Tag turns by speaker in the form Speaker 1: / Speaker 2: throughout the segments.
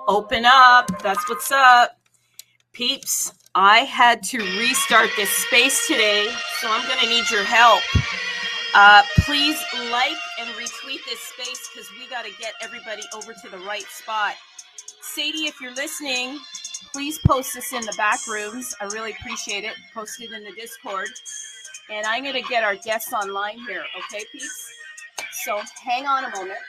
Speaker 1: Open up. That's what's up. Peeps, I had to restart this space today, so I'm going to need your help. Please like and retweet this space because we got to get everybody over to the right spot. Sadie, if you're listening, please post this in the back rooms. I really appreciate it. Post it in the Discord. And I'm going to get our guests online here. Okay, peeps? So hang on a moment.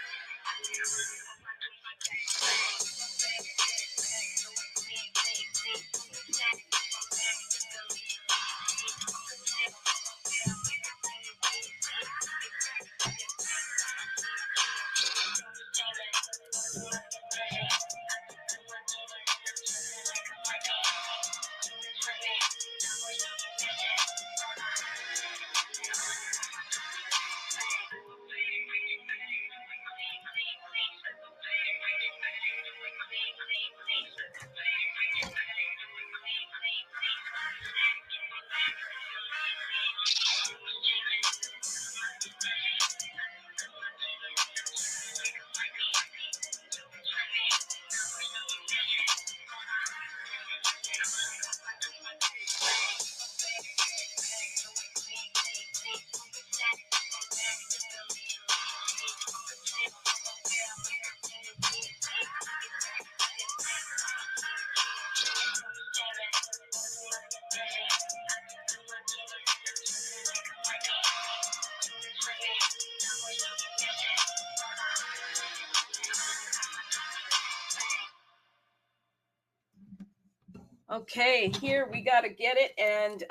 Speaker 1: Okay, here we got to get it. And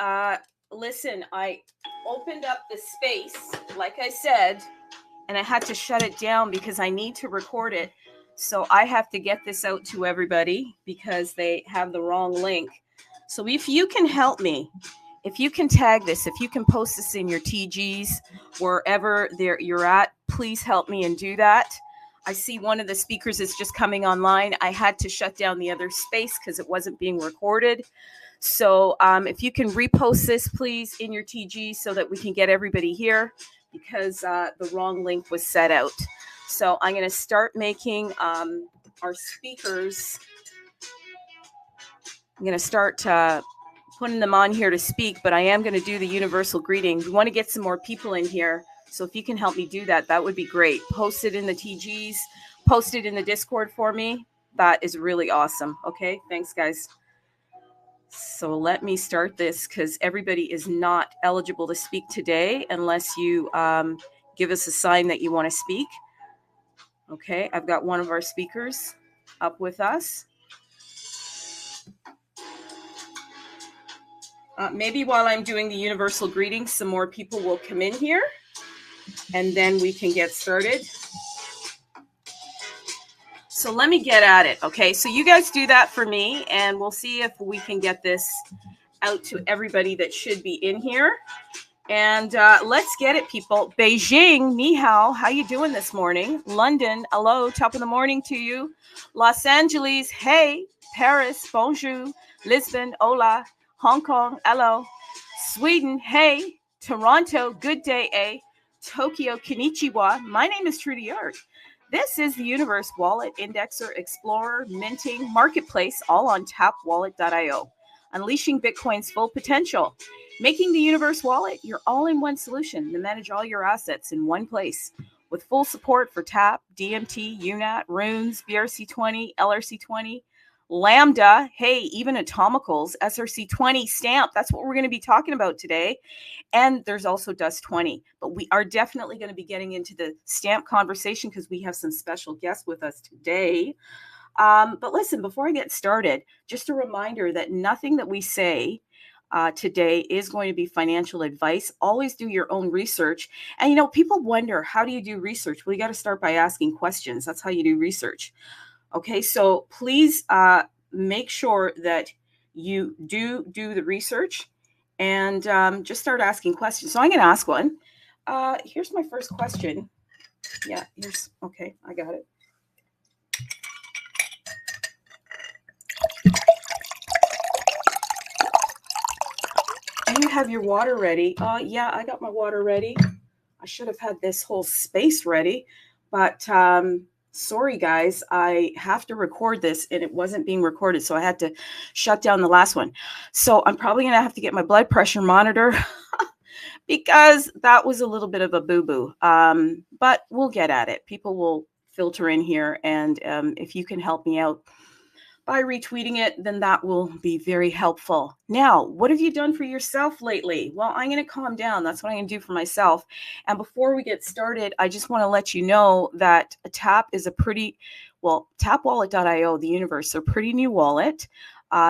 Speaker 1: listen, I opened up the space, like I said, and I had to shut it down because I need to record it. So I have to get this out to everybody because they have the wrong link. So if you can help me, if you can tag this, if you can post this in your TGs, wherever you're at, please help me and do that. I see one of the speakers is just coming online. I had to shut down the other space because it wasn't being recorded. So if you can repost this, please, in your TG so that we can get everybody here because the wrong link was set out. So I'm going to start making our speakers. I'm going to start putting them on here to speak, but I am going to do the universal greeting. We want to get some more people in here. So if you can help me do that, that would be great. Post it in the TGs, post it in the Discord for me. That is really awesome. Okay, thanks, guys. So let me start this because everybody is not eligible to speak today unless you give us a sign that you want to speak. Okay, I've got one of our speakers up with us. Maybe while I'm doing the universal greeting, some more people will come in here. And then we can get started. So let me get at it. Okay, so you guys do that for me, and we'll see if we can get this out to everybody that should be in here. And let's get it, people. Beijing, ni hao, how you doing this morning? London, hello, top of the morning to you. Los Angeles, hey. Paris, bonjour. Lisbon, hola. Hong Kong, hello. Sweden, hey. Toronto, good day, eh? Tokyo, konnichiwa. My name is Trudy Art. This is the Universe Wallet, Indexer, Explorer, Minting, Marketplace, all on tapwallet.io. Unleashing Bitcoin's full potential. Making the Universe Wallet your all-in-one solution to manage all your assets in one place. With full support for TAP, DMT, UNAT, Runes, BRC-20, LRC-20, Lambda, hey, even Atomicals, SRC-20, Stamp. That's what we're going to be talking about today. And there's also Dust 20. But we are definitely going to be getting into the Stamp conversation because we have some special guests with us today. But listen, before I get started, just a reminder that nothing that we say today is going to be financial advice. Always do your own research. And, you know, people wonder, how do you do research? Well, you got to start by asking questions. That's how you do research. Okay, so please make sure that you do the research and just start asking questions. So I'm going to ask one. Here's my first question. Yeah, okay, I got it. Do you have your water ready? Yeah, I got my water ready. I should have had this whole space ready, but Sorry, guys, I have to record this and it wasn't being recorded, so I had to shut down the last one. So I'm probably going to have to get my blood pressure monitor because that was a little bit of a boo-boo. But we'll get at it. People will filter in here, and if you can help me out by retweeting it, then that will be very helpful. Now, what have you done for yourself lately? Well, I'm going to calm down. That's what I'm going to do for myself. And before we get started, I just want to let you know that Tap is a pretty, well, tapwallet.io, the universe, a pretty new wallet.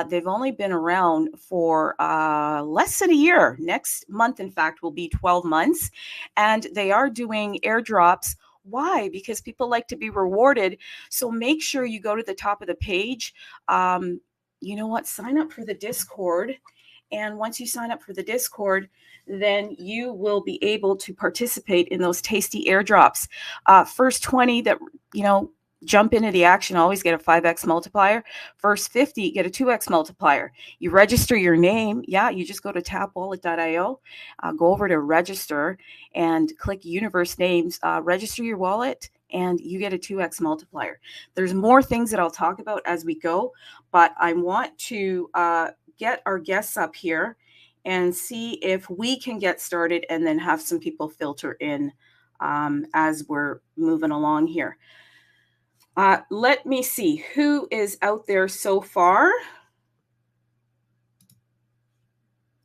Speaker 1: They've only been around for less than a year. Next month, in fact, will be 12 months. And they are doing airdrops. Why? Because people like to be rewarded. So make sure you go to the top of the page. You know what? Sign up for the Discord. And once you sign up for the Discord, then you will be able to participate in those tasty airdrops. First 20 that, jump into the action, always get a 5x multiplier. First 50, get a 2x multiplier. You register your name. Yeah, you just go to tapwallet.io, go over to register and click universe names, register your wallet, and you get a 2x multiplier. There's more things that I'll talk about as we go, but I want to get our guests up here and see if we can get started and then have some people filter in as we're moving along here. Let me see who is out there so far.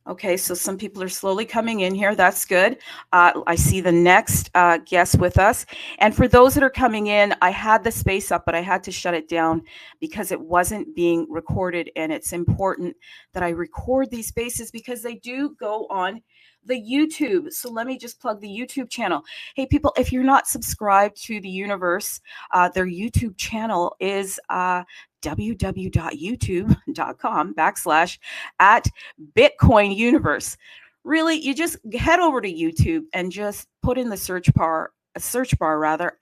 Speaker 1: Okay, so some people are slowly coming in here. That's good. I see the next guest with us. And for those that are coming in, I had the space up, but I had to shut it down because it wasn't being recorded. And it's important that I record these spaces because they do go on the YouTube. So let me just plug the YouTube channel. Hey, people, if you're not subscribed to the universe, their YouTube channel is www.youtube.com/@Bitcoin Universe. Really, you just head over to YouTube and just put in the search bar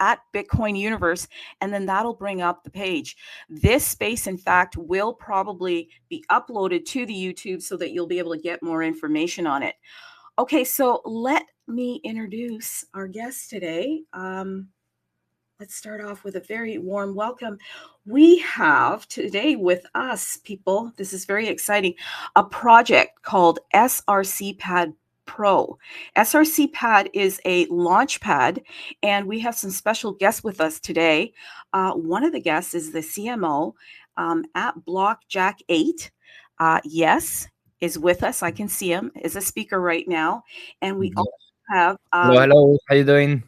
Speaker 1: at Bitcoin Universe, and then that'll bring up the page. This space, in fact, will probably be uploaded to the YouTube so that you'll be able to get more information on it. Okay, so let me introduce our guest today. Let's start off with a very warm welcome. We have today with us, people, this is very exciting, a project called SRC Pad Pro. SRC Pad is a launch pad, and we have some special guests with us today. One of the guests is the CMO at Blockjack8. Yes, is with us. I can see him, is a speaker right now. And we also have...
Speaker 2: hello, how you doing?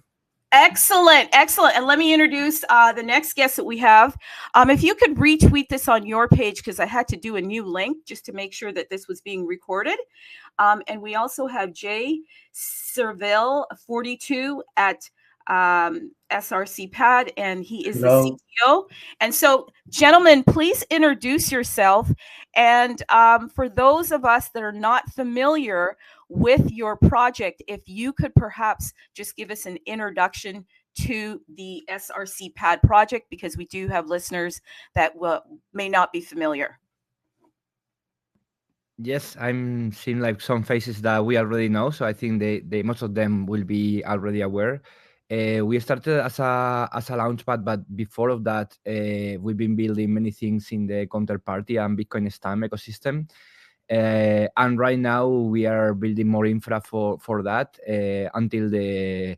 Speaker 1: Excellent. And let me introduce the next guest that we have. If you could retweet this on your page, because I had to do a new link just to make sure that this was being recorded. And we also have Jay Servile, 42 at SRC Pad, and he is the CTO. And so, gentlemen, please introduce yourself. And for those of us that are not familiar with your project, if you could perhaps just give us an introduction to the SRC Pad project, because we do have listeners that may not be familiar.
Speaker 2: Yes, I'm seeing like some faces that we already know, so I think they most of them will be already aware. We started as a launchpad, but before of that, we've been building many things in the counterparty and Bitcoin Stamp ecosystem. And right now we are building more infra for that until the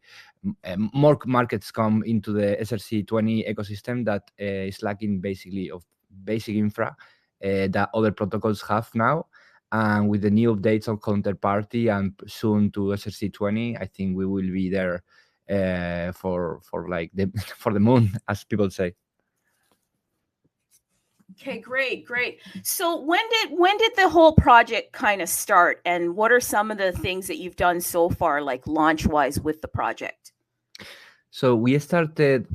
Speaker 2: more markets come into the SRC-20 ecosystem that is lacking basically of basic infra that other protocols have now. And with the new updates on counterparty and soon to SRC-20, I think we will be there for like for the moon, as people say.
Speaker 1: Okay, great. So when did the whole project kind of start, and what are some of the things that you've done so far, like launch-wise, with the project?
Speaker 2: So we started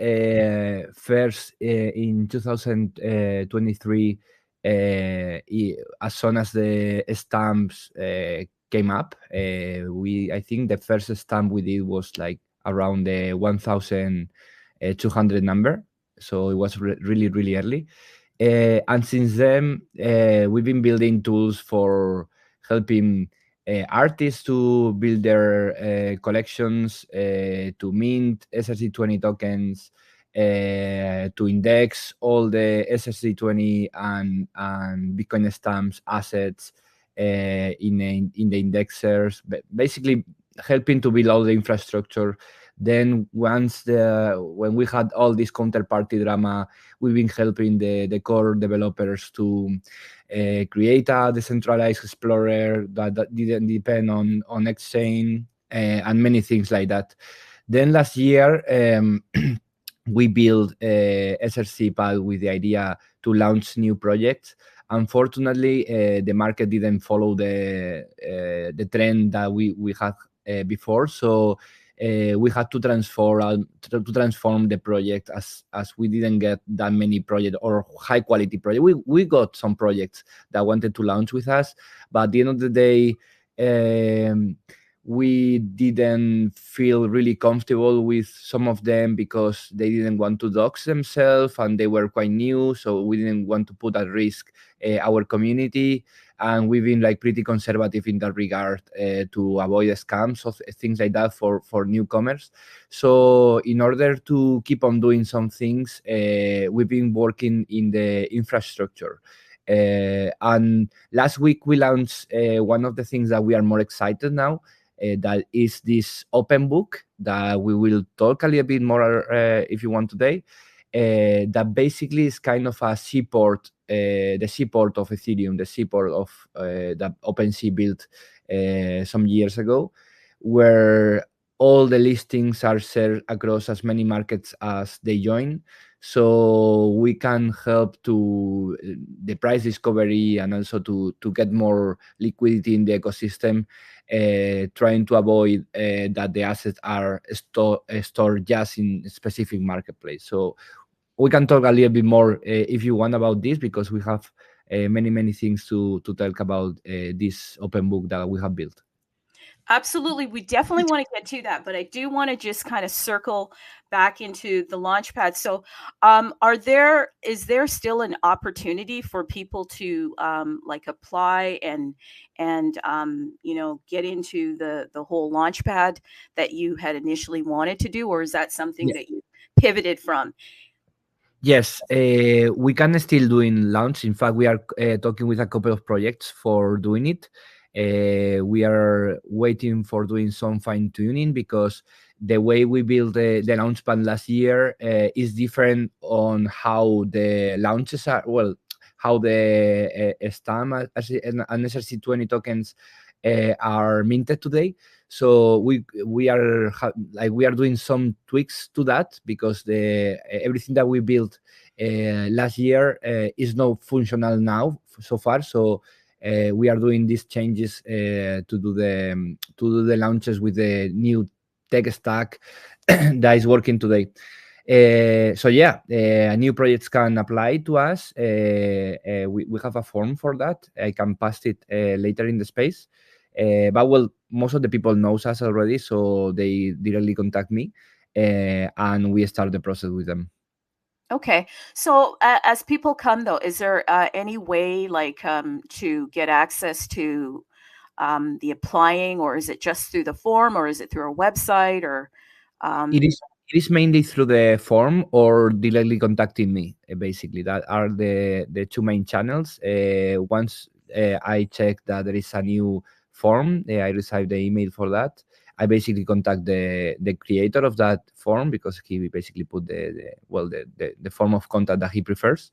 Speaker 2: first in 2023 as soon as the stamps came up. I think the first stamp we did was like around the 1,200 number. So it was really, really early. And since then, we've been building tools for helping artists to build their collections, to mint SRC-20 tokens, to index all the SRC-20 and Bitcoin stamps assets in the indexers, basically helping to build all the infrastructure. Then when we had all this counterparty drama, we've been helping the core developers to create a decentralized explorer that didn't depend on exchange and many things like that. Then last year, we built SRC Pad with the idea to launch new projects. Unfortunately, the market didn't follow the trend that we had before, so we had to transform the project as we didn't get that many projects or high quality projects. We got some projects that wanted to launch with us, but at the end of the day, we didn't feel really comfortable with some of them because they didn't want to dox themselves and they were quite new, so we didn't want to put at risk our community, and we've been like pretty conservative in that regard to avoid scams or things like that for newcomers. So in order to keep on doing some things, we've been working in the infrastructure. And last week we launched one of the things that we are more excited now, that is this open book that we will talk a little bit more if you want today. That basically is kind of a seaport, the seaport of Ethereum, the seaport of that OpenSea built some years ago, where all the listings are shared across as many markets as they join. So we can help to the price discovery and also to get more liquidity in the ecosystem, trying to avoid that the assets are stored just in a specific marketplace. So we can talk a little bit more if you want about this, because we have many things to talk about this open book that we have built.
Speaker 1: Absolutely. We definitely want to get to that, but I do want to just kind of circle back into the launchpad. So, is there still an opportunity for people to like apply and get into the whole launchpad that you had initially wanted to do, or is that something that you pivoted from?
Speaker 2: Yes, we can still doing launch. In fact, we are talking with a couple of projects for doing it. We are waiting for doing some fine tuning because the way we built the launchpad last year is different on how the launches are. Well, how the stamp and SRC-20 tokens are minted today. So we are doing some tweaks to that because everything that we built last year is not functional now so far. So we are doing these changes to do the launches with the new tech stack that is working today. So yeah, new projects can apply to us. We have a form for that. I can pass it later in the space. But well, most of the people knows us already, so they directly contact me, and we start the process with them.
Speaker 1: Okay. So as people come though, is there any way like to get access to the applying, or is it just through the form, or is it through a website, or
Speaker 2: It is mainly through the form or directly contacting me. Basically, that are the two main channels. Once I check that there is a new form, I receive the email for that. I basically contact the creator of that form because he basically put the form of contact that he prefers.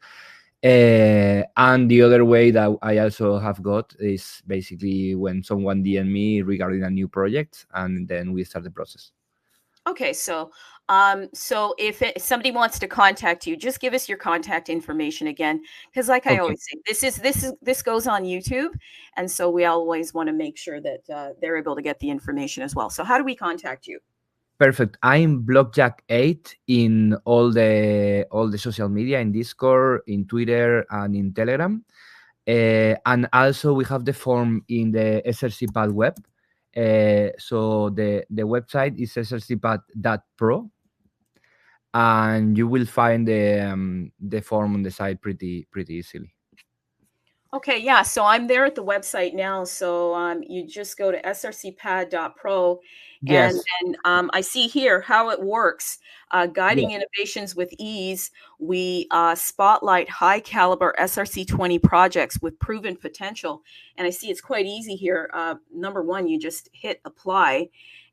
Speaker 2: And the other way that I also have got is basically when someone DM me regarding a new project, and then we start the process.
Speaker 1: Okay, so if somebody wants to contact you, just give us your contact information again, because like I always say, this goes on YouTube, and so we always want to make sure that they're able to get the information as well. So how do we contact you?
Speaker 2: Perfect. I'm Blockjack8 in all the social media, in Discord, in Twitter, and in Telegram. And also we have the form in the SRC Pad web. So the website is srcpad.pro, and you will find the form on the site pretty easily.
Speaker 1: Okay, yeah. So I'm there at the website now. So you just go to srcpad.pro, and
Speaker 2: Yes.
Speaker 1: then I see here how it works.
Speaker 2: Yeah.
Speaker 1: Guiding innovations with ease. We spotlight high caliber SRC-20 projects with proven potential. And I see it's quite easy here. Number one, you just hit apply.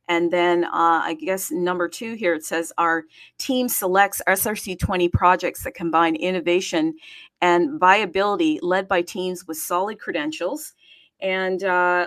Speaker 1: And then I guess number two here, it says our team selects SRC-20 projects that combine innovation and viability, led by teams with solid credentials. And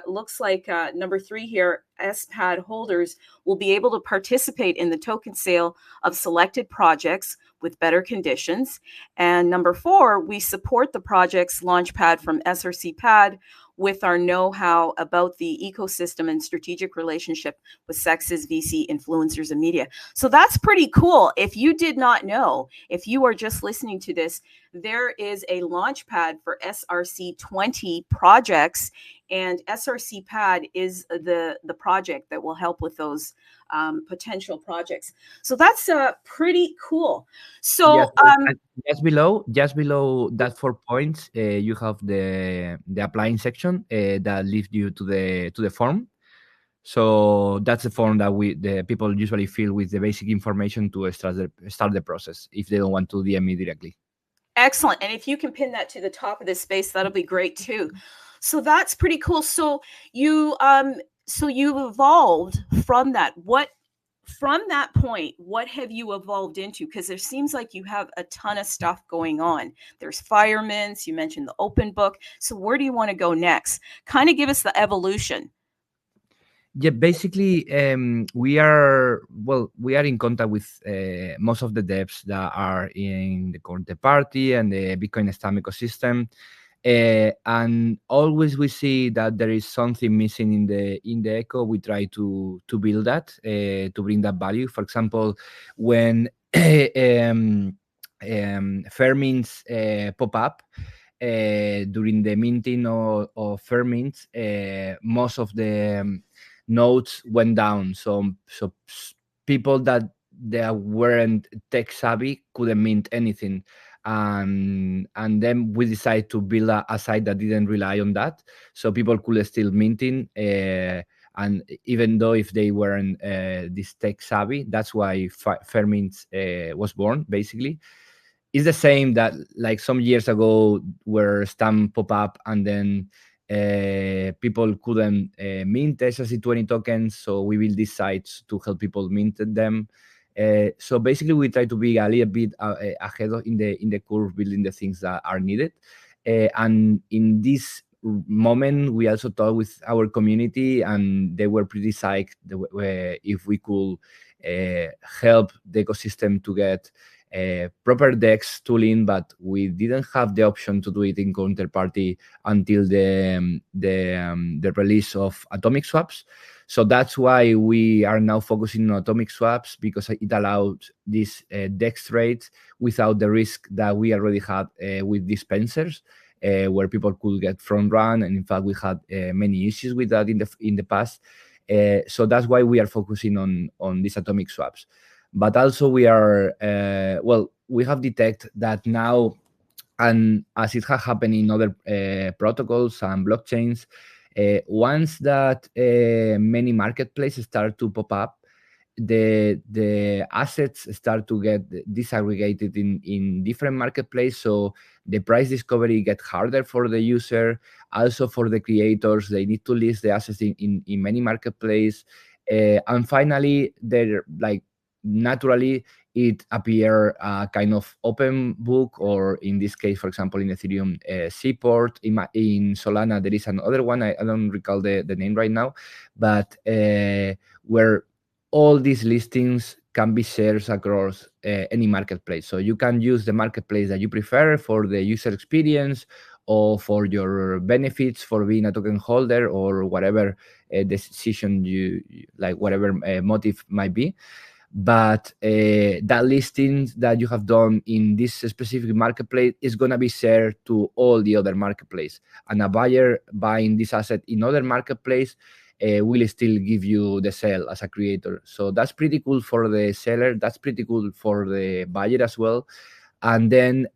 Speaker 1: looks like number three here, SPAD holders will be able to participate in the token sale of selected projects with better conditions. And number four, we support the project's launchpad from SRC Pad with our know-how about the ecosystem and strategic relationship with sexes, VC, influencers, and media. So that's pretty cool. If you did not know, if you are just listening to this, there is a launch pad for SRC-20 projects, and SRC Pad is the project that will help with those potential projects. So that's pretty cool.
Speaker 2: Yes,
Speaker 1: So
Speaker 2: and just below that 4 points, you have the applying section that leads you to the form. So that's the form that the people usually fill with the basic information to start the process if they don't want to DM me directly.
Speaker 1: excellent. And if you can pin that to the top of this space, that'll be great too. So that's pretty cool. So you evolved from that. From that point, what have you evolved into? Because there seems like you have a ton of stuff going on. There's Firemints, you mentioned the Open Book. So where do you want to go next? Kind of give us the evolution.
Speaker 2: Yeah, basically, we are in contact with most of the devs that are in the counterparty and the Bitcoin Stamp ecosystem. And always we see that there is something missing in the echo. We try to build that to bring that value. For example, when Fairmints pop up during the minting of Fairmints, most of the nodes went down. So people that they weren't tech savvy couldn't mint anything. And then we decided to build a site that didn't rely on that, so people could still minting. And even though if they weren't this tech savvy, that's why Fairmints was born. Basically, it's the same that like some years ago where Stamp pop up and then people couldn't mint SRC-20 tokens, so we build these sites to help people mint them. So basically, we try to be a little bit ahead in the curve, building the things that are needed. And in this moment, we also talked with our community, and they were pretty psyched if we could help the ecosystem to get proper DEX tooling, but we didn't have the option to do it in counterparty until the release of atomic swaps. So that's why we are now focusing on atomic swaps, because it allowed this DEX trades without the risk that we already had with dispensers, where people could get front run. And in fact, we had many issues with that in the past. So that's why we are focusing on these atomic swaps. But also we are we have detected that now, and as it has happened in other protocols and blockchains, once that many marketplaces start to pop up, the assets start to get disaggregated in different marketplaces. So the price discovery gets harder for the user. Also for the creators, they need to list the assets in many marketplaces. And finally, they're like naturally it appear kind of open book, or in this case, for example, in Ethereum, Seaport. In Solana, there is another one. I don't recall the name right now, but where all these listings can be shared across any marketplace. So you can use the marketplace that you prefer for the user experience or for your benefits for being a token holder, or whatever decision you like, whatever motive might be. But that listing that you have done in this specific marketplace is going to be shared to all the other marketplace, and a buyer buying this asset in other marketplace will still give you the sale as a creator. So that's pretty cool for the seller. That's pretty cool for the buyer as well. and then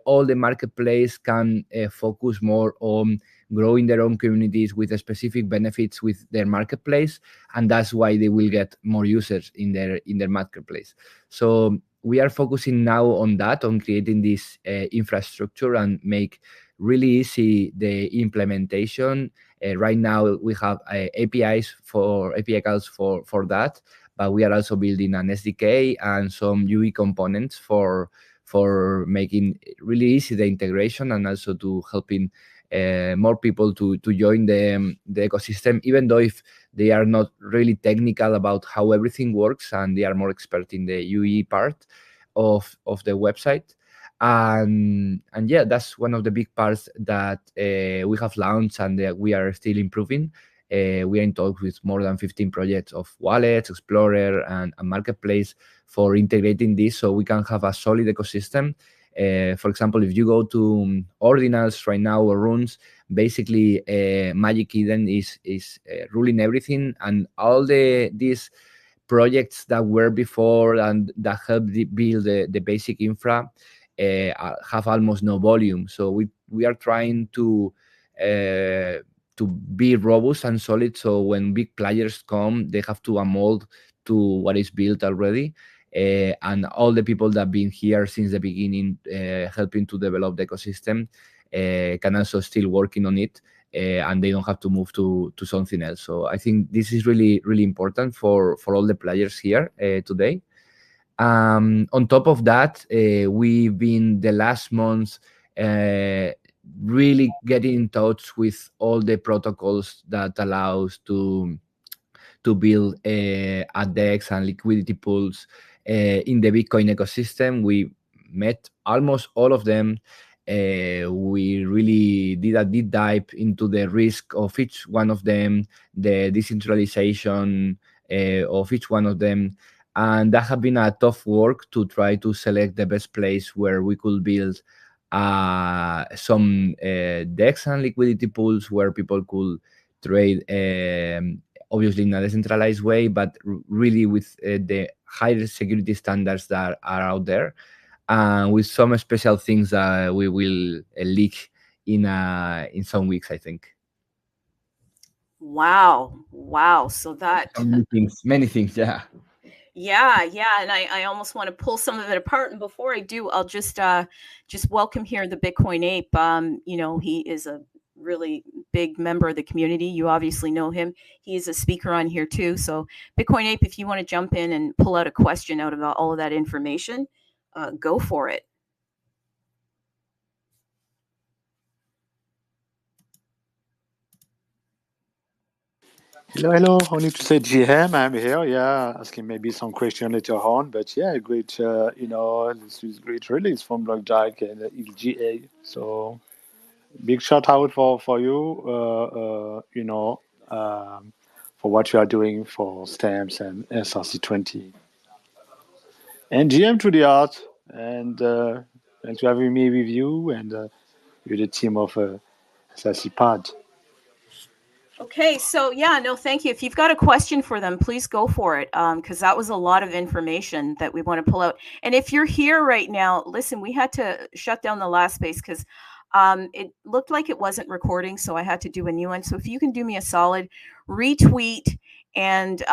Speaker 2: all the marketplace can focus more on growing their own communities with specific benefits with their marketplace, and that's why they will get more users in their marketplace. So we are focusing now on that, on creating this infrastructure and make really easy the implementation. Right now we have API calls for that, but we are also building an SDK and some UI components for making really easy the integration, and also to helping more people to join the ecosystem, even though if they are not really technical about how everything works and they are more expert in the UE part of the website. And yeah, that's one of the big parts that we have launched and that we are still improving. We are in talks with more than 15 projects of wallets, Explorer, and Marketplace for integrating this so we can have a solid ecosystem. For example, if you go to ordinals right now or runes, basically Magic Eden is ruling everything, and all these projects that were before and that helped build the basic infra have almost no volume. So we are trying to be robust and solid, so when big players come, they have to mold to what is built already. And all the people that have been here since the beginning, helping to develop the ecosystem, can also still working on it, and they don't have to move to something else. So I think this is really, really important for all the players here today. On top of that, we've been the last month really getting in touch with all the protocols that allows to build a DEX and liquidity pools in the Bitcoin ecosystem. We met almost all of them. We really did a deep dive into the risk of each one of them, the decentralization of each one of them. And that has been a tough work to try to select the best place where we could build some DEX and liquidity pools where people could trade, obviously in a decentralized way, but really with the higher security standards that are out there, and with some special things that we will leak in some weeks, I think.
Speaker 1: Wow. So that
Speaker 2: many things, yeah.
Speaker 1: Yeah, and I almost want to pull some of it apart. And before I do, I'll just welcome here the Bitcoin Ape. He is a really big member of the community. You obviously know him. He's a speaker on here too. So Bitcoin Ape, if you want to jump in and pull out a question out of all of that information, go for it.
Speaker 3: Hello. Only to say GM, I'm here. Yeah, asking maybe some question later on. But yeah, great. This is great release from Blackjack and LGA. So big shout out for you. For what you are doing for Stamps and SRC-20. And GM to the art. And thanks for having me with you and with the team of SRC Pad.
Speaker 1: Okay, so yeah, no, thank you. If you've got a question for them, please go for it, because that was a lot of information that we want to pull out. And if you're here right now, listen, we had to shut down the last space because it looked like it wasn't recording, so I had to do a new one. So if you can do me a solid, retweet and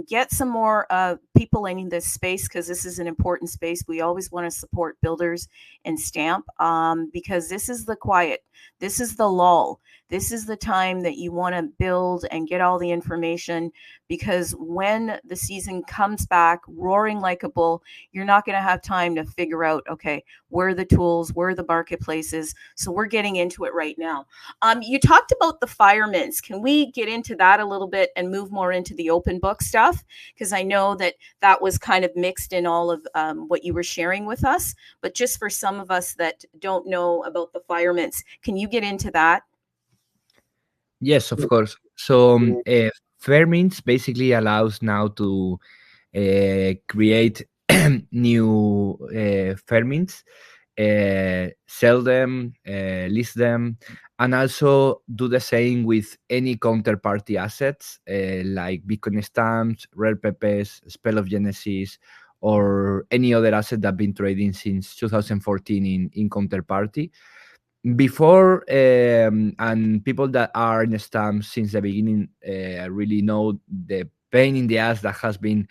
Speaker 1: get some more people in this space, because this is an important space. We always want to support builders and Stamp, because this is the quiet. This is the lull. This is the time that you want to build and get all the information, because when the season comes back roaring like a bull, you're not going to have time to figure out, okay, where are the tools, where are the marketplaces? So we're getting into it right now. You talked about the Firemints. Can we get into that a little bit and move more into the open book stuff? Because I know that was kind of mixed in all of what you were sharing with us. But just for some of us that don't know about the Firemints, can you get into that?
Speaker 2: Yes, of course. So Firemints basically allows now to create new Firemints, sell them, list them, and also do the same with any counterparty assets like Bitcoin Stamps, Rare Pepes, Spell of Genesis, or any other asset that been trading since 2014 in Counterparty. Before, and people that are in stamps since the beginning really know the pain in the ass that has been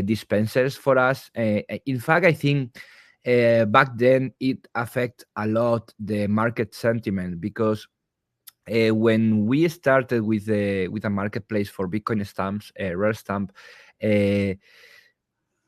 Speaker 2: dispensers for us. In fact, I think back then it affect a lot the market sentiment, because when we started with a marketplace for Bitcoin stamps, rare stamp,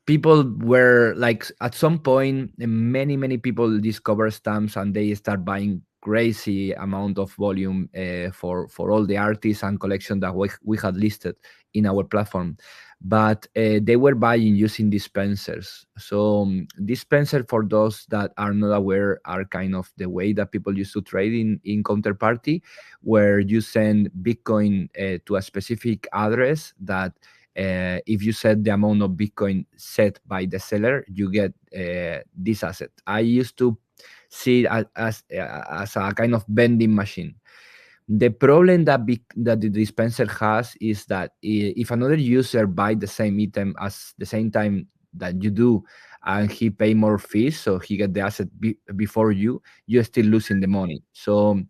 Speaker 2: people were like, at some point, many people discover stamps and they start buying crazy amount of volume for all the artists and collection that we had listed in our platform. But they were buying using dispensers. So dispenser, for those that are not aware, are kind of the way that people used to trade in Counterparty, where you send Bitcoin to a specific address that if you set the amount of Bitcoin set by the seller, you get this asset. I used to see it as a kind of vending machine. The problem that the dispenser has is that if another user buy the same item as the same time that you do, and he pay more fees, so he get the asset before you're still losing the money. So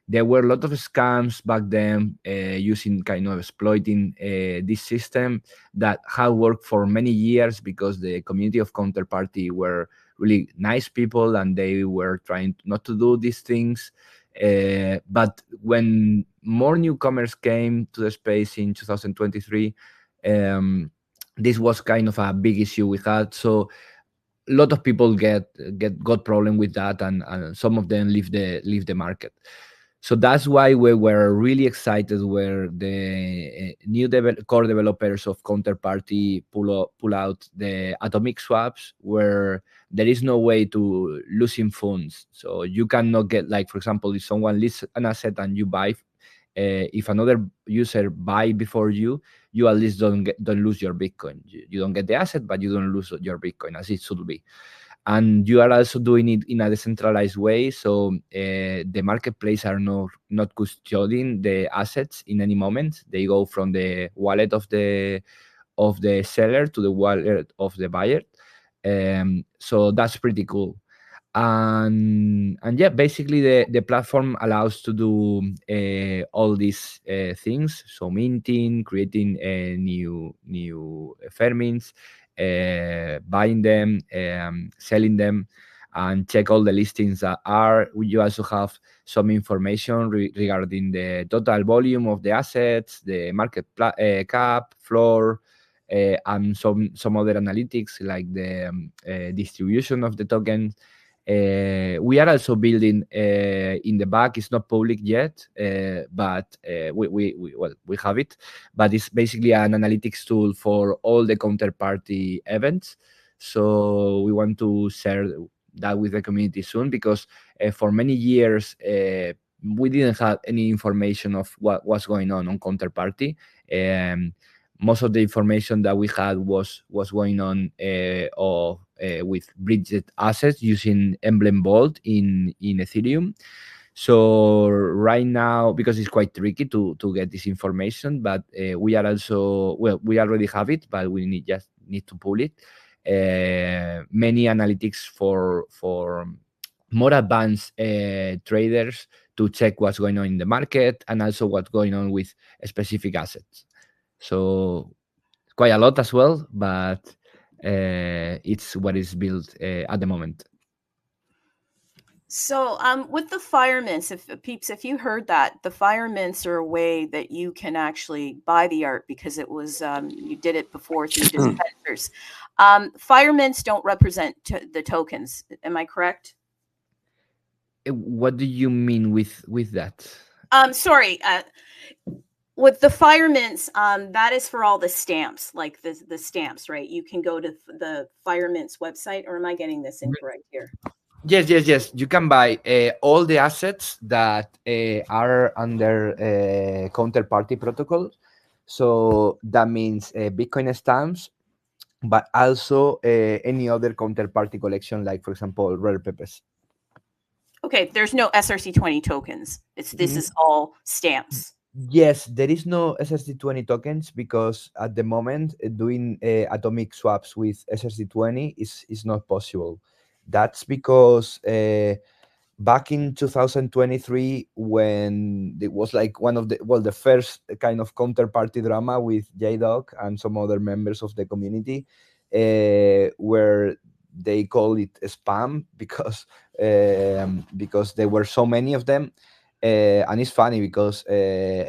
Speaker 2: there were a lot of scams back then, using kind of exploiting this system that had worked for many years, because the community of Counterparty were really nice people and they were trying not to do these things. But when more newcomers came to the space in 2023, this was kind of a big issue we had. So a lot of people got problem with that, and some of them leave the market. So that's why we were really excited where the new core developers of Counterparty pull out the atomic swaps, where there is no way to losing funds. So you cannot get, like, for example, if someone lists an asset and you buy, if another user buy before you at least don't lose your Bitcoin. You don't get the asset, but you don't lose your Bitcoin, as it should be. And you are also doing it in a decentralized way, so the marketplace are not custodying the assets in any moment. They go from the wallet of the seller to the wallet of the buyer. So that's pretty cool. And yeah, basically the platform allows to do all these things. So minting, creating new Firemints, buying them, selling them, and check all the listings that are. You also have some information regarding the total volume of the assets, the market cap, floor, and some other analytics, like the distribution of the tokens. We are also building in the back. It's not public yet, but we have it. But it's basically an analytics tool for all the Counterparty events. So we want to share that with the community soon, because for many years we didn't have any information of what was going on Counterparty. Most of the information that we had was going on with bridged assets using Emblem Vault in Ethereum. So right now, because it's quite tricky to get this information, but we are also, we already have it, but we just need to pull it. Many analytics for more advanced traders to check what's going on in the market, and also what's going on with specific assets. So quite a lot as well, but it's what is built at the moment.
Speaker 1: So with the Firemints, if you heard that, the Firemints are a way that you can actually buy the art, because it was you did it before through dispensers. Firemints don't represent the tokens. Am I correct?
Speaker 2: What do you mean with that?
Speaker 1: Sorry. With the Firemints, that is for all the stamps, like the stamps, right? You can go to the Firemints website, or am I getting this incorrect here?
Speaker 2: Yes. You can buy all the assets that are under Counterparty protocol. So that means Bitcoin stamps, but also any other Counterparty collection, like, for example, rare peppers.
Speaker 1: Okay, there's no SRC-20 tokens. This is all stamps.
Speaker 2: Yes, there is no SRC-20 tokens because at the moment doing atomic swaps with SRC-20 is not possible. That's because back in 2023, when it was like one of the first kind of counterparty drama with JDoc and some other members of the community, where they call it spam because there were so many of them. And it's funny because Bitcoiners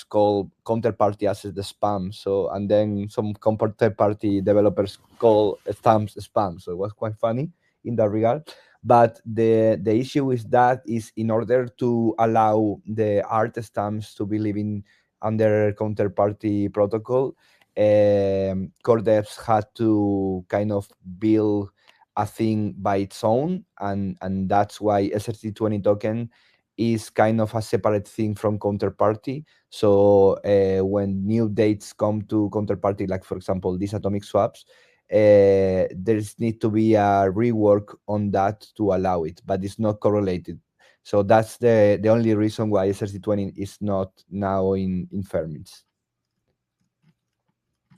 Speaker 2: call counterparty assets the spam. So, and then some counterparty developers call stamps spam. So it was quite funny in that regard. But the issue with that is, in order to allow the art stamps to be living under counterparty protocol, core devs had to kind of build a thing by its own, and that's why SRC-20 token is kind of a separate thing from counterparty. So when new dates come to counterparty, like for example these atomic swaps, there's need to be a rework on that to allow it, but it's not correlated. So that's the only reason why SRC-20 is not now in Firemints.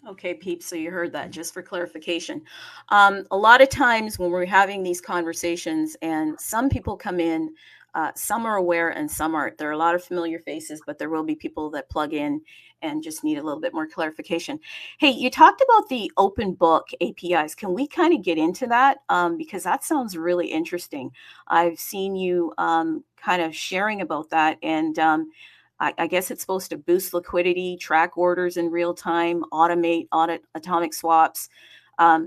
Speaker 1: Okay, peeps, so you heard that, just for clarification. A lot of times when we're having these conversations and some people come in, some are aware and some aren't. There are a lot of familiar faces, but there will be people that plug in and just need a little bit more clarification. Hey, you talked about the open book APIs. Can we kind of get into that? Because that sounds really interesting. I've seen you kind of sharing about that, and I guess it's supposed to boost liquidity, track orders in real time, automate atomic swaps.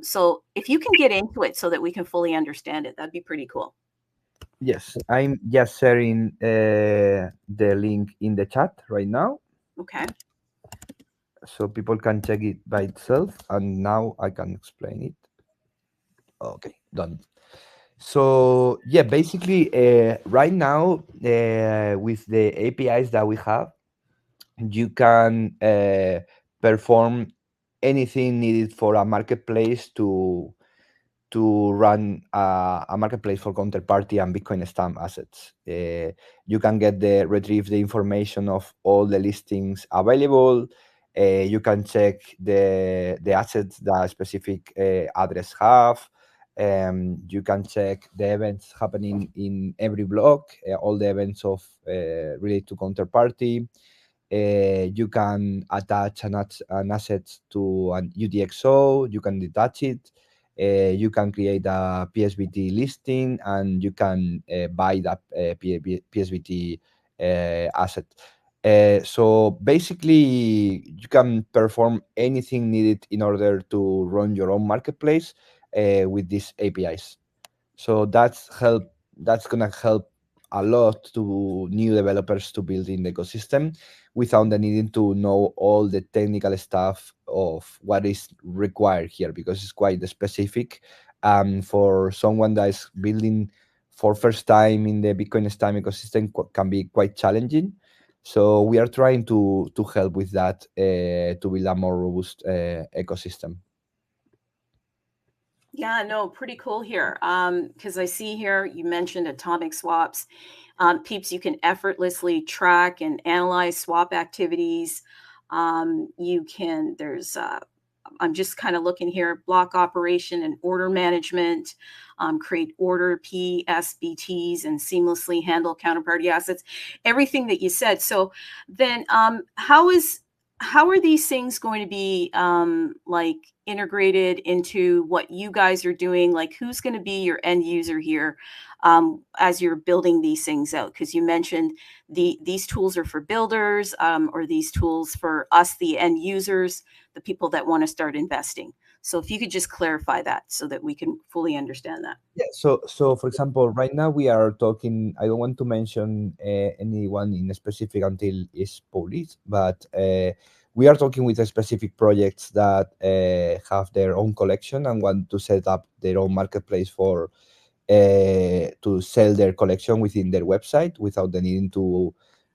Speaker 1: So if you can get into it so that we can fully understand it, that'd be pretty cool.
Speaker 2: Yes, I'm just sharing the link in the chat right now.
Speaker 1: Okay.
Speaker 2: So people can check it by itself, and now I can explain it. Okay, done. So yeah, basically right now with the APIs that we have, you can perform anything needed for a marketplace to run a marketplace for counterparty and Bitcoin stamp assets. You can retrieve the information of all the listings available. You can check the assets that a specific address have. You can check the events happening in every block, all the events of related to counterparty. You can attach an asset to an UTXO. You can detach it. You can create a PSBT listing, and you can buy that PSBT asset. So basically, you can perform anything needed in order to run your own marketplace with these APIs. So that's gonna help a lot to new developers to build in the ecosystem without the needing to know all the technical stuff of what is required here, because it's quite specific. For someone that is building for first time in the Bitcoin Stamp ecosystem can be quite challenging. So we are trying to help with that to build a more robust ecosystem.
Speaker 1: Yeah, no, pretty cool here. Because I see here you mentioned atomic swaps. Peeps, you can effortlessly track and analyze swap activities. I'm just kind of looking here, block operation and order management, create order PSBTs and seamlessly handle counterparty assets, everything that you said. So then how are these things going to be like integrated into what you guys are doing? Like, who's going to be your end user here as you're building these things out? Because you mentioned these tools are for builders, or these tools for us, the end users, the people that want to start investing. So if you could just clarify that so that we can fully understand that.
Speaker 2: Yeah. So for example, right now we are talking. I don't want to mention anyone in specific until it's published, but we are talking with specific projects that have their own collection and want to set up their own marketplace for to sell their collection within their website without the needing to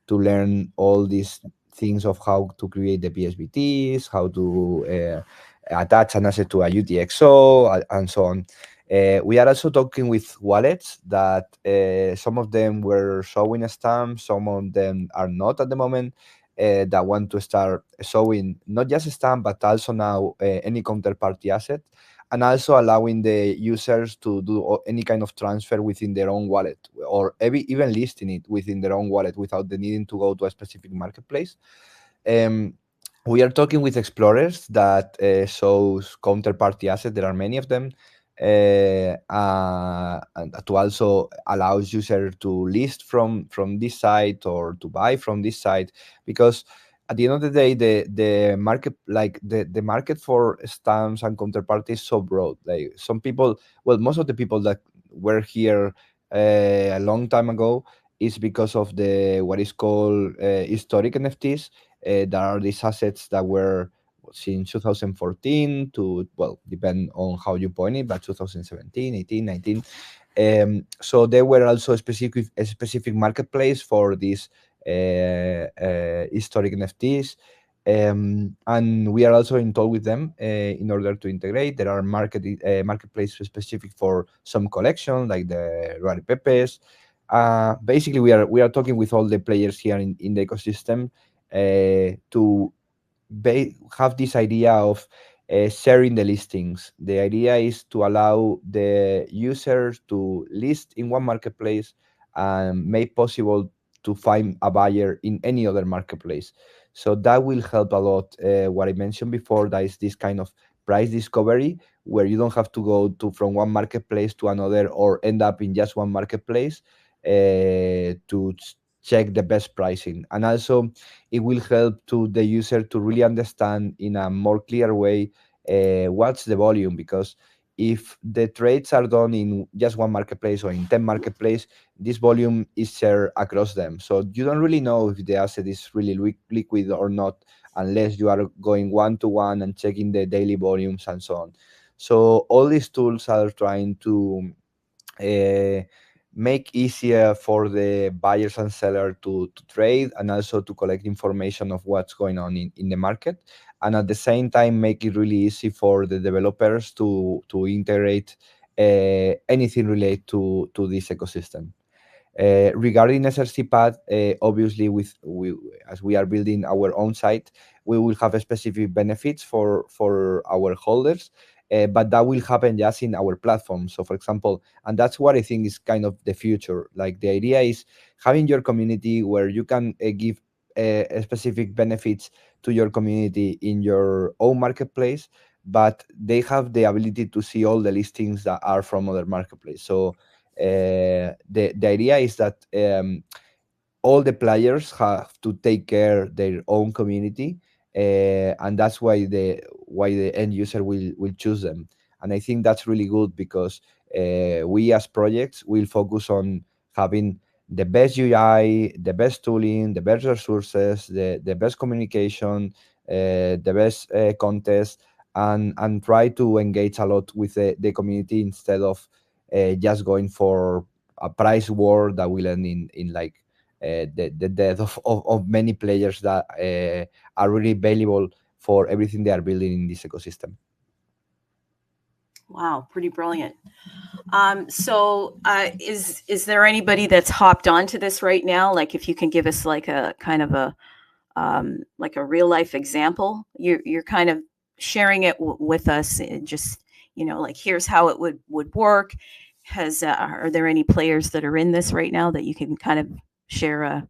Speaker 2: learn all these things of how to create the PSBTs, how to attach an asset to a UTXO, and so on. We are also talking with wallets that some of them were showing a stamp, some of them are not at the moment, that want to start showing not just a stamp, but also now any counterparty asset, and also allowing the users to do any kind of transfer within their own wallet, or even listing it within their own wallet without the needing to go to a specific marketplace. We are talking with explorers that shows counterparty assets. There are many of them, and to also allows user to list from this site or to buy from this site, because at the end of the day, the market, like the market for stamps and counterparty is so broad. Like some people, well, most of the people that were here a long time ago is because of the what is called historic NFTs. There are these assets that were since 2014 to, well, depend on how you point it, but 2017, 18, 19. So there were also a specific marketplace for these historic NFTs. And we are also in talk with them in order to integrate. There are marketplace specific for some collection, like the Rari Pepes. Basically, we are talking with all the players here in the ecosystem to have this idea of sharing the listings. The idea is to allow the users to list in one marketplace and make possible to find a buyer in any other marketplace. So that will help a lot. What I mentioned before, that is this kind of price discovery, where you don't have to go from one marketplace to another or end up in just one marketplace to check the best pricing. And also it will help to the user to really understand in a more clear way what's the volume, because if the trades are done in just one marketplace or in 10 marketplace, this volume is shared across them. So you don't really know if the asset is really liquid or not, unless you are going one-to-one and checking the daily volumes and so on. So all these tools are trying to make easier for the buyers and sellers to trade, and also to collect information of what's going on in the market, and at the same time make it really easy for the developers to integrate anything related to this ecosystem. Regarding SRC Pad, obviously, as we are building our own site, we will have specific benefits for our holders, but that will happen just in our platform. So, for example, and that's what I think is kind of the future. Like the idea is having your community where you can give specific benefits to your community in your own marketplace, but they have the ability to see all the listings that are from other marketplaces. So the idea is that all the players have to take care their own community, and that's why the end user will choose them. And I think that's really good, because we as projects will focus on having the best UI, the best tooling, the best resources, the best communication, the best contest, and try to engage a lot with the community, instead of just going for a price war that will end in like the death of many players that are really valuable for everything they are building in this ecosystem.
Speaker 1: Wow, pretty brilliant. So is there anybody that's hopped onto this right now? Like, if you can give us like a kind of a like a real life example, you're kind of sharing it with us, and just, like, here's how it would work. Are there any players that are in this right now that you can kind of share a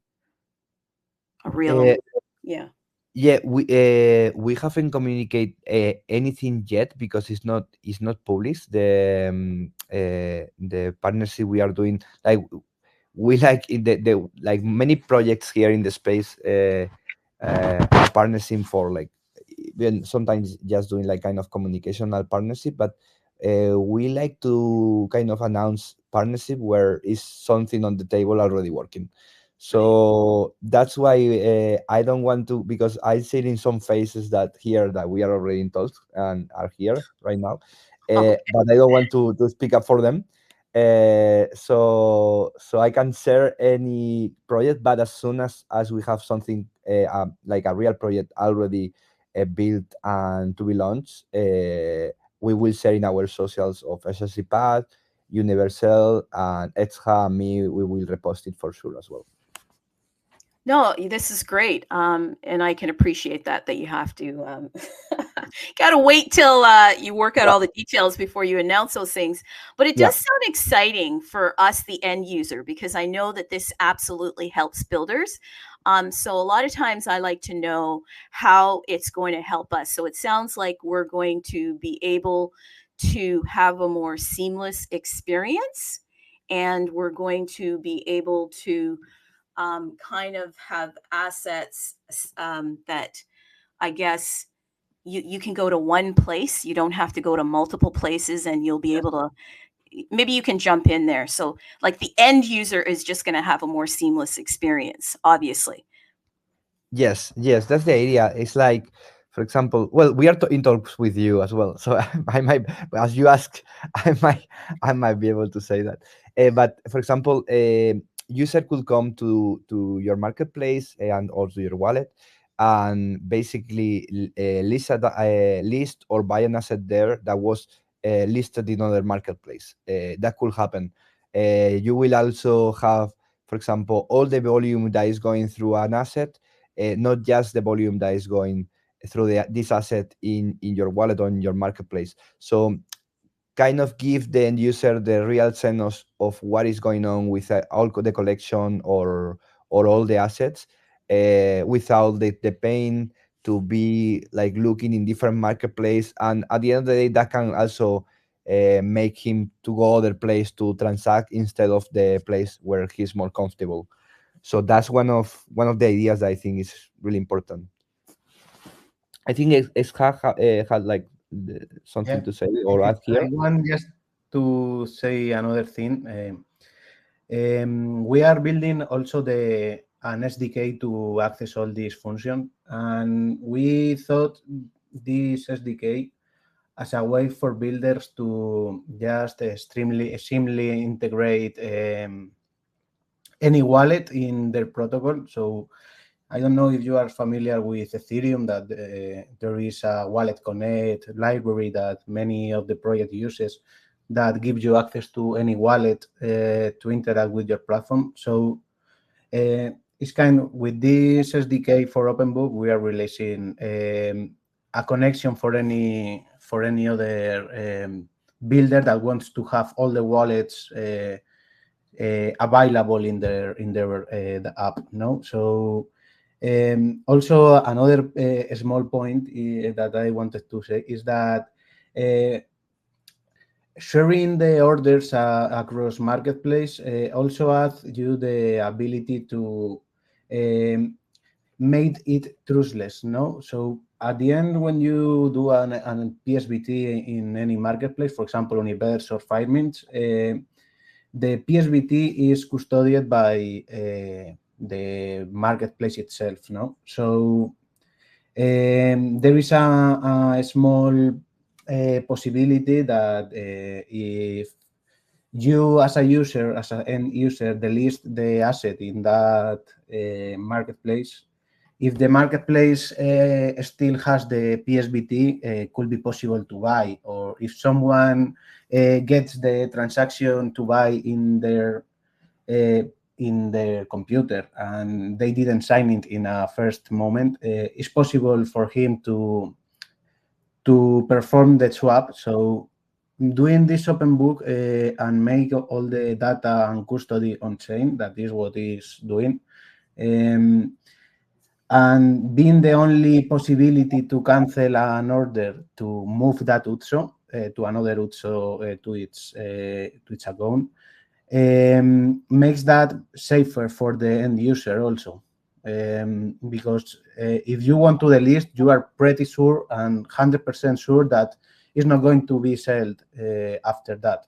Speaker 1: real yeah?
Speaker 2: Yeah, we haven't communicated anything yet, because it's not published. The partnership we are doing, like we like in the like many projects here in the space are partnership for, like, even sometimes just doing like kind of communicational partnership, but we like to kind of announce partnership where is something on the table already working. So that's why I don't want to, because I see in some faces that here that we are already in talks and are here right now, but I don't want to speak up for them. So I can share any project, but as soon as we have something like a real project already built and to be launched, we will share in our socials of SRC Pad, Universal, and Exha and me. We will repost it for sure as well.
Speaker 1: No, this is great. And I can appreciate that you have to got to wait till you work out all the details before you announce those things. But it does sound exciting for us, the end user, because I know that this absolutely helps builders. So a lot of times I like to know how it's going to help us. So it sounds like we're going to be able to have a more seamless experience, and we're going to be able to kind of have assets that I guess you can go to one place. You don't have to go to multiple places, and you'll be able to, maybe you can jump in there. So like the end user is just going to have a more seamless experience, obviously.
Speaker 2: Yes, that's the idea. It's like, for example, well, we are in talks with you as well. So I might, as you ask, I might be able to say that. But for example, user could come to your marketplace and also your wallet, and basically list or buy an asset there that was listed in other marketplace. That could happen. You will also have, for example, all the volume that is going through an asset, not just the volume that is going through this asset in your wallet or in your marketplace. So kind of give the end user the real sense of what is going on with all the collection or all the assets, without the pain to be like looking in different marketplace. And at the end of the day, that can also make him to go other place to transact instead of the place where he's more comfortable. So that's one of the ideas that I think is really important. I think had like something to say or add here.
Speaker 4: I want just to say another thing. We are building also an SDK to access all these functions, and we thought this SDK as a way for builders to just seamlessly integrate any wallet in their protocol. So I don't know if you are familiar with Ethereum, that there is a Wallet Connect library that many of the project uses that gives you access to any wallet to interact with your platform. So it's kind of, with this SDK for Open Book, we are releasing a connection for any other builder that wants to have all the wallets available in their the app. No, so also another small point that I wanted to say is that sharing the orders across marketplace also adds you the ability to make it trustless. No, so at the end, when you do an PSBT in any marketplace, for example, Universal or Firemints, the PSBT is custodied by the marketplace itself. No, so there is a small possibility that if you as a user, as an end user, delist the asset in that marketplace, if the marketplace still has the PSBT, could be possible to buy, or if someone gets the transaction to buy in their computer and they didn't sign it in a first moment, it's possible for him to perform the swap. So doing this Open Book and make all the data and custody on chain, that is what is doing. And being the only possibility to cancel an order to move that UTSO to another UTSO to its account makes that safer for the end user also. Because if you want to delist, you are pretty sure and 100% sure that it's not going to be sold after that.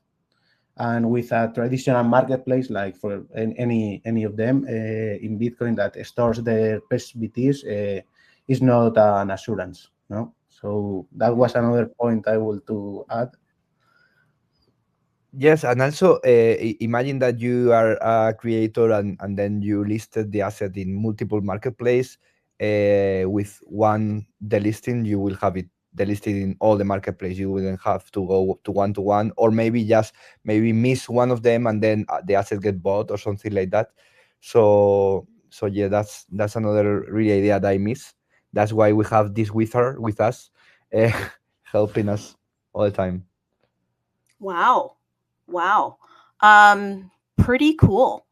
Speaker 4: And with a traditional marketplace, like for any of them in Bitcoin that stores their PSBTs, is not an assurance. No, so that was another point I want to add.
Speaker 2: Yes, and also imagine that you are a creator and then you listed the asset in multiple marketplace. With one delisting, you will have it delisted in all the marketplace. You wouldn't have to go to one, or maybe miss one of them and then the asset get bought or something like that. So yeah, that's another really idea that I miss. That's why we have this wizard with us, helping us all the time.
Speaker 1: Wow. Pretty cool.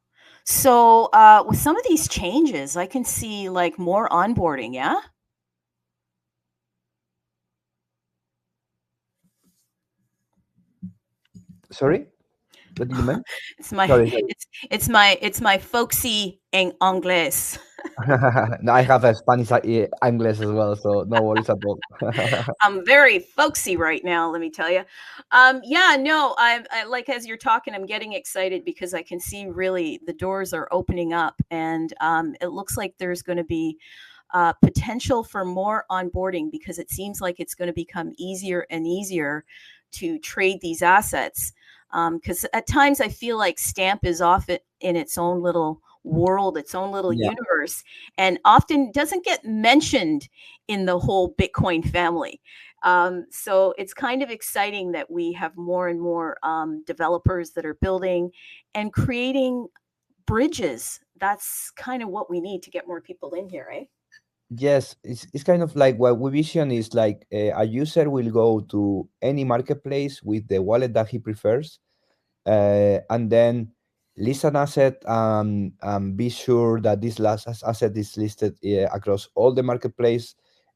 Speaker 1: So with some of these changes, I can see like more onboarding, yeah?
Speaker 2: Sorry? What do you mean?
Speaker 1: It's my
Speaker 2: Sorry.
Speaker 1: it's my folksy en anglais.
Speaker 2: No, I have a Spanish English as well, so no worries at all.
Speaker 1: I'm very folksy right now, let me tell you. Yeah, no, I like, as you're talking, I'm getting excited because I can see really the doors are opening up, and it looks like there's going to be potential for more onboarding, because it seems like it's going to become easier and easier to trade these assets. Because at times I feel like Stamp is off in its own little world, its own little universe, and often doesn't get mentioned in the whole Bitcoin family. So it's kind of exciting that we have more and more developers that are building and creating bridges. That's kind of what we need to get more people in here, eh?
Speaker 2: Yes, it's kind of like what we vision is like a user will go to any marketplace with the wallet that he prefers, and then list an asset and be sure that this last asset is listed across all the marketplace,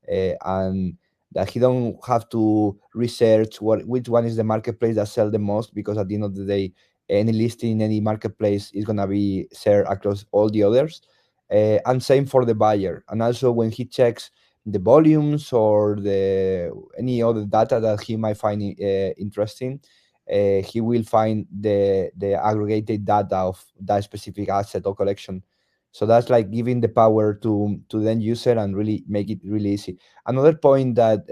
Speaker 2: and that he don't have to research which one is the marketplace that sell the most, because at the end of the day, any listing in any marketplace is gonna be shared across all the others. And same for the buyer. And also when he checks the volumes or any other data that he might find interesting, he will find the aggregated data of that specific asset or collection. So that's like giving the power to the end user and really make it really easy. Another point that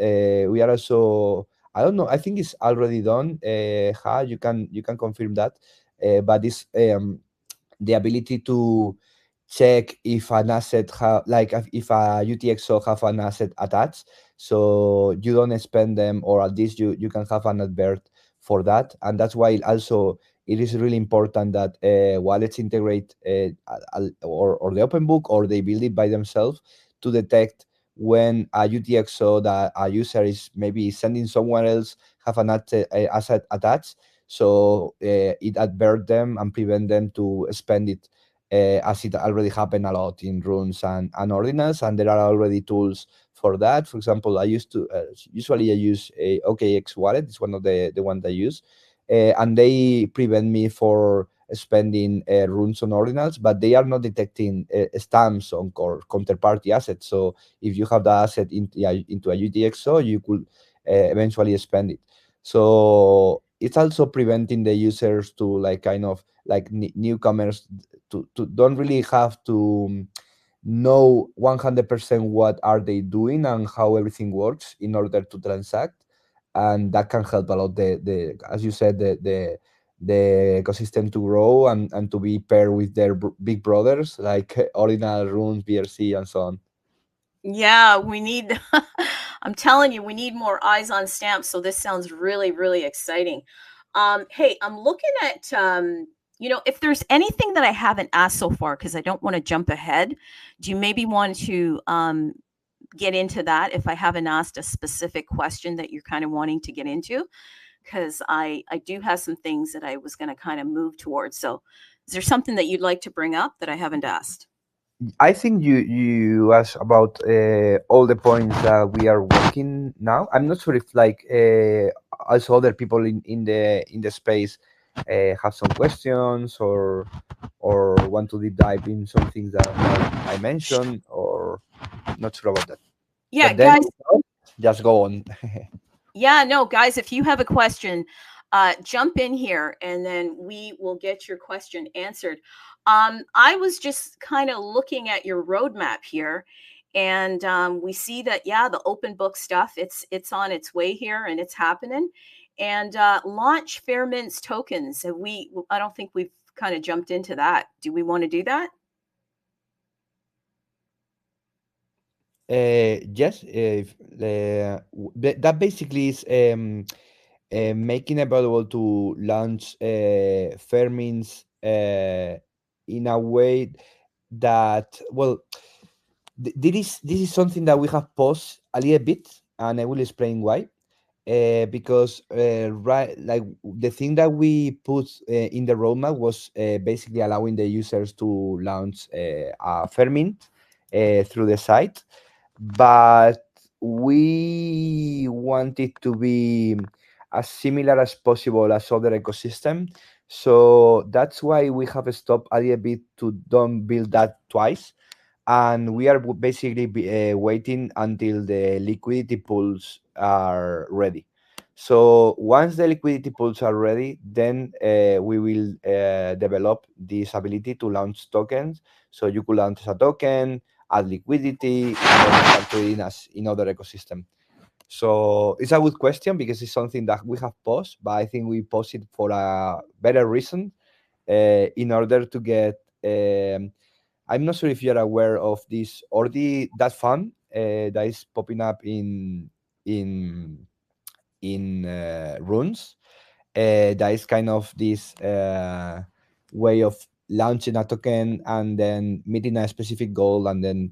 Speaker 2: we are also, I don't know, I think it's already done. You can confirm that, but it's the ability to check if an asset like if a UTXO have an asset attached, so you don't spend them, or at least you can have an advert for that. And that's why also it is really important that wallets integrate or the open book, or they build it by themselves to detect when a UTXO that a user is maybe sending somewhere else have an asset attached, so it advert them and prevent them to spend it, as it already happened a lot in runes and ordinals, and there are already tools for that. For example, I usually I use a OKX wallet. It's one of the ones I use, and they prevent me for spending runes on ordinals, but they are not detecting stamps on counterparty assets. So if you have the asset into a UTXO, you could eventually spend it. So it's also preventing the users to like kind of like newcomers to don't really have to know 100% what are they doing and how everything works in order to transact. And that can help a lot the as you said, the ecosystem to grow and to be paired with their big brothers like Ordinal, Runes, BRC, and so on.
Speaker 1: Yeah, we need, I'm telling you, we need more eyes on Stamp. So this sounds really, really exciting. Hey, I'm looking at, if there's anything that I haven't asked so far, because I don't want to jump ahead, do you maybe want to get into that if I haven't asked a specific question that you're kind of wanting to get into? Because I do have some things that I was going to kind of move towards. So is there something that you'd like to bring up that I haven't asked?
Speaker 2: I think you asked about all the points that we are working now. I'm not sure if like also other people in the space have some questions or want to deep dive in some things that I mentioned, or not sure about that.
Speaker 1: Yeah,
Speaker 2: But then
Speaker 1: guys.
Speaker 2: Just go on.
Speaker 1: Yeah, no, guys, if you have a question, jump in here and then we will get your question answered. I was just kind of looking at your roadmap here, and we see that, yeah, the open book stuff, it's on its way here and it's happening. And launch Firemints tokens. I don't think we've kind of jumped into that. Do we want to do that?
Speaker 2: Yes, that basically is making available to launch Firemints in a way that, well, this is something that we have paused a little bit, and I will explain why. Because right, like the thing that we put in the roadmap was basically allowing the users to launch a Fairmint through the site, but we want it to be as similar as possible as other ecosystem. So that's why we have stopped a little bit to don't build that twice, and we are basically waiting until the liquidity pools are ready. So once the liquidity pools are ready, then we will develop this ability to launch tokens. So you could launch a token, add liquidity, and then start trading as in other ecosystem. So it's a good question because it's something that we have paused, but I think we paused it for a better reason, in order to get. I'm not sure if you're aware of this already that fund that is popping up in runes. That is kind of this way of launching a token and then meeting a specific goal and then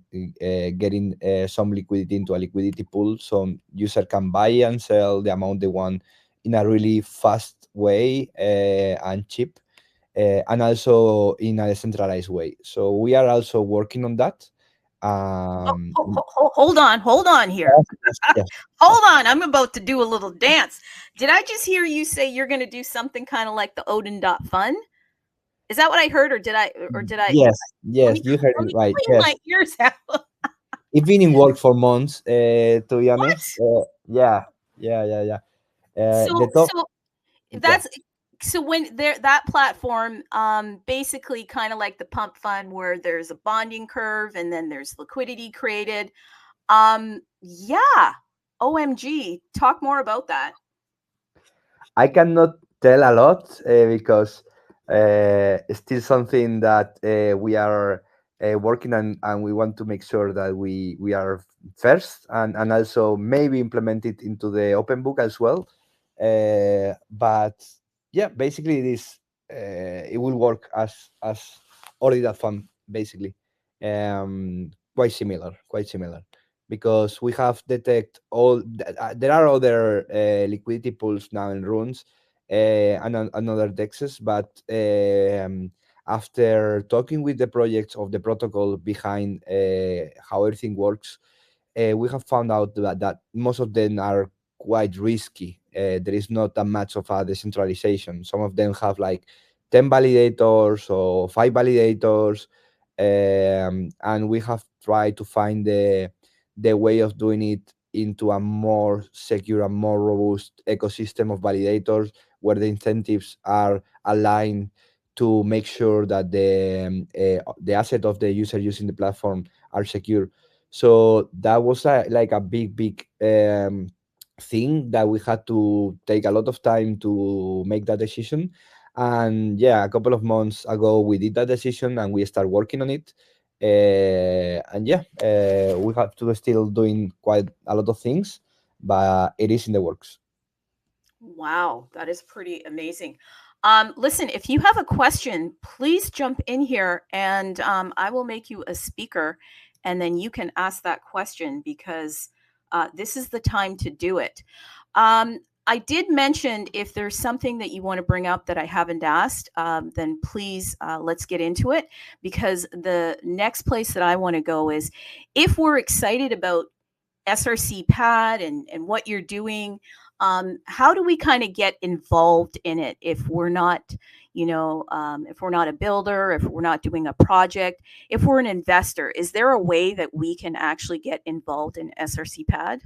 Speaker 2: getting some liquidity into a liquidity pool, so user can buy and sell the amount they want in a really fast way and cheap, and also in a decentralized way. So we are also working on that.
Speaker 1: Hold on here.
Speaker 2: Yes.
Speaker 1: Hold on, I'm about to do a little dance. Did I just hear you say you're going to do something kind of like the Odin.fun? Is that what I heard, or did I?
Speaker 2: Yes,
Speaker 1: me-
Speaker 2: you heard
Speaker 1: Let
Speaker 2: it
Speaker 1: me
Speaker 2: right.
Speaker 1: clean
Speaker 2: Yes,
Speaker 1: my ears out.
Speaker 2: it's been in work for months. To be honest, yeah. The top,
Speaker 1: So that's so when there that platform basically kind of like the pump fund where there's a bonding curve and then there's liquidity created. Yeah. OMG, talk more about that.
Speaker 2: I cannot tell a lot because it's still something that we are working on, and we want to make sure that we are first, and also maybe implement it into the open book as well. But yeah, basically it will work as already that fun, basically. Quite similar, because we have detect all there are other liquidity pools now in runes and other dexes, but after talking with the projects of the protocol behind how everything works, we have found out that most of them are quite risky. There is not that much of a decentralization. Some of them have like 10 validators or 5 validators, and we have tried to find the way of doing it into a more secure and more robust ecosystem of validators, where the incentives are aligned to make sure that the asset of the user using the platform are secure. So that was like a big thing that we had to take a lot of time to make that decision. And yeah, a couple of months ago we did that decision and we started working on it. And yeah, we have to still doing quite a lot of things, but it is in the works.
Speaker 1: Wow, that is pretty amazing. Listen, if you have a question, please jump in here and I will make you a speaker and then you can ask that question because this is the time to do it. I did mention if there's something that you want to bring up that I haven't asked, then please let's get into it, because the next place that I want to go is if we're excited about SRC Pad and what you're doing. How do we kind of get involved in it if we're not, if we're not a builder, if we're not doing a project, if we're an investor? Is there a way that we can actually get involved in SRC Pad?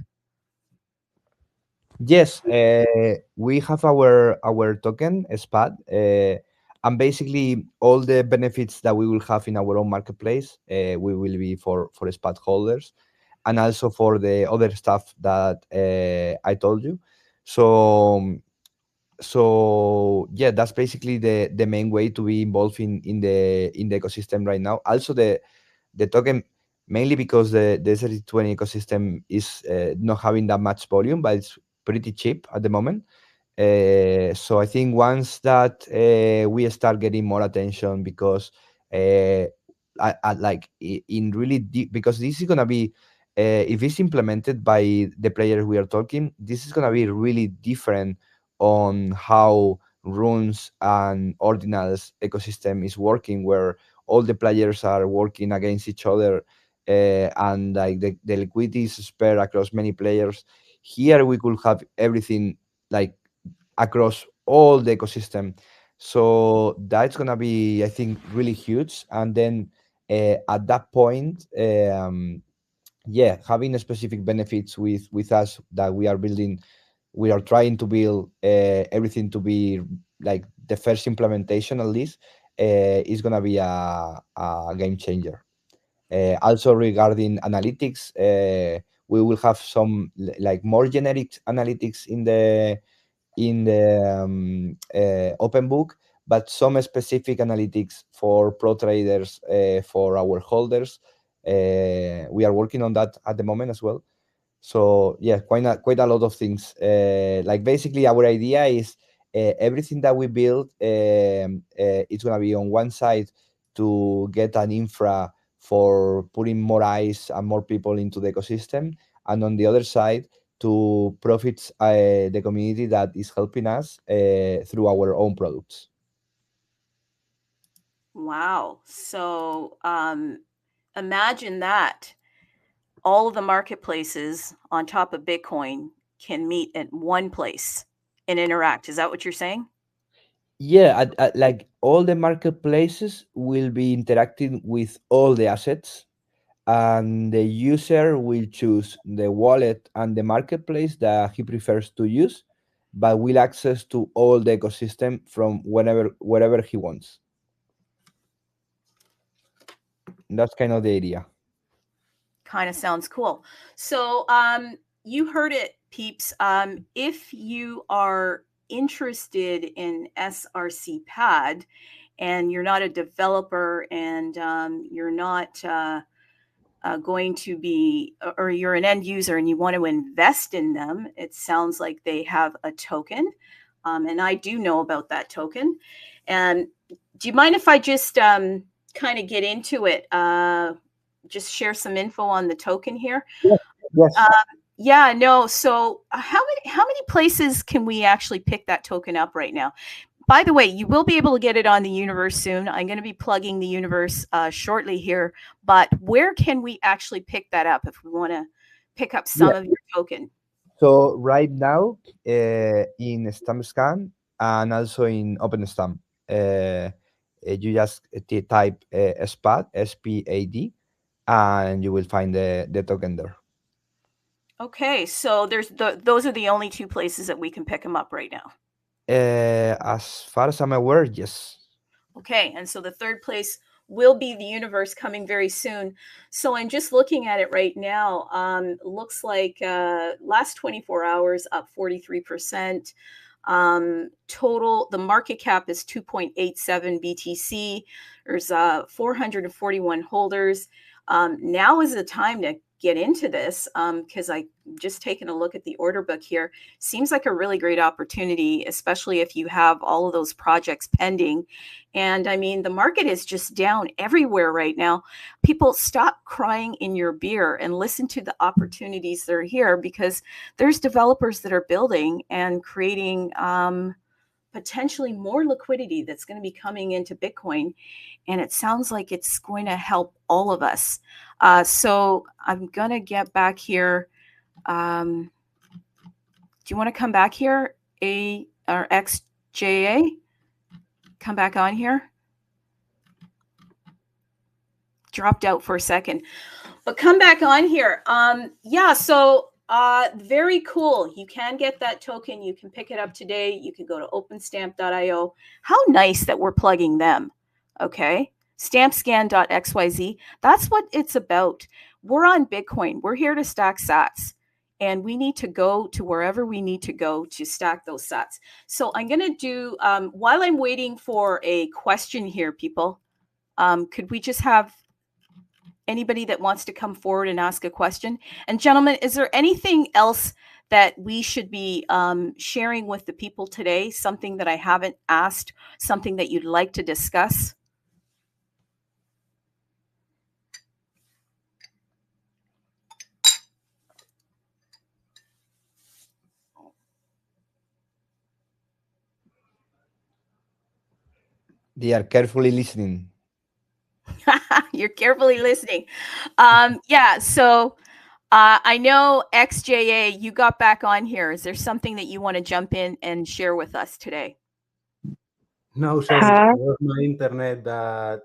Speaker 2: Yes, we have our token SPAD, and basically all the benefits that we will have in our own marketplace, we will be for SPAD holders, and also for the other stuff that I told you. So yeah, that's basically the main way to be involved in the ecosystem right now. Also, the token mainly because the SRC-20 ecosystem is not having that much volume, but it's pretty cheap at the moment. So I think once that we start getting more attention, because like in really deep, because this is gonna be if it's implemented by the players we are talking, this is gonna be really different on how runes and ordinals ecosystem is working, where all the players are working against each other, and like the liquidity is spread across many players. Here we could have everything like across all the ecosystem. So that's gonna be, I think, really huge. And then at that point, yeah, having specific benefits with us that we are building, we are trying to build everything to be like the first implementation at least, is gonna be a game changer. Also regarding analytics, we will have some like more generic analytics in the Open Book, but some specific analytics for pro traders, for our holders. We are working on that at the moment as well. So yeah, quite a lot of things. Like basically our idea is everything that we build, it's gonna be on one side to get an infra for putting more eyes and more people into the ecosystem, and on the other side to profit the community that is helping us through our own products.
Speaker 1: Wow. So imagine that all of the marketplaces on top of Bitcoin can meet at one place and interact. Is that what you're saying?
Speaker 2: Yeah, like all the marketplaces will be interacting with all the assets, and the user will choose the wallet and the marketplace that he prefers to use, but will access to all the ecosystem from wherever he wants. That's kind of the idea.
Speaker 1: Kind of sounds cool. So you heard it, peeps. If you are interested in SRC Pad and you're not a developer and you're not going to be, or you're an end user and you want to invest in them, it sounds like they have a token. And I do know about that token. And do you mind if I just kind of get into it? Just share some info on the token here.
Speaker 2: Yes.
Speaker 1: Yeah, no. So how many places can we actually pick that token up right now? By the way, you will be able to get it on the universe soon. I'm going to be plugging the universe shortly here, but where can we actually pick that up if we want to pick up some of your token?
Speaker 2: So right now, in Stampscan and also in OpenStamp, you just type SPAD, SPAD, and you will find the token there.
Speaker 1: Okay, so those are the only two places that we can pick them up right now.
Speaker 2: As far as I'm aware, yes.
Speaker 1: Okay, and so the third place will be the universe coming very soon. So I'm just looking at it right now. Looks like last 24 hours up 43%. Total, the market cap is 2.87 BTC. There's 441 holders. Now is the time to get into this because I just taken a look at the order book here. Seems like a really great opportunity, especially if you have all of those projects pending. And I mean, the market is just down everywhere right now. People, stop crying in your beer and listen to the opportunities that are here, because there's developers that are building and creating potentially more liquidity that's going to be coming into Bitcoin. And it sounds like it's going to help all of us. So I'm going to get back here. Do you want to come back here, A or XJA? Come back on here. Dropped out for a second, but come back on here. Yeah, so very cool. You can get that token. You can pick it up today. You can go to openstamp.io. How nice that we're plugging them. Okay. Stampscan.xyz. That's what it's about. We're on Bitcoin. We're here to stack sats. And we need to go to wherever we need to go to stack those sats. So I'm going to do, while I'm waiting for a question here, people, could we just have Anybody that wants to come forward and ask a question? And gentlemen, is there anything else that we should be sharing with the people today? Something that I haven't asked, something that you'd like to discuss?
Speaker 2: They are carefully listening.
Speaker 1: You're carefully listening. Yeah, so I know XJA, you got back on here. Is there something that you want to jump in and share with us today?
Speaker 4: No, sorry, it was my internet that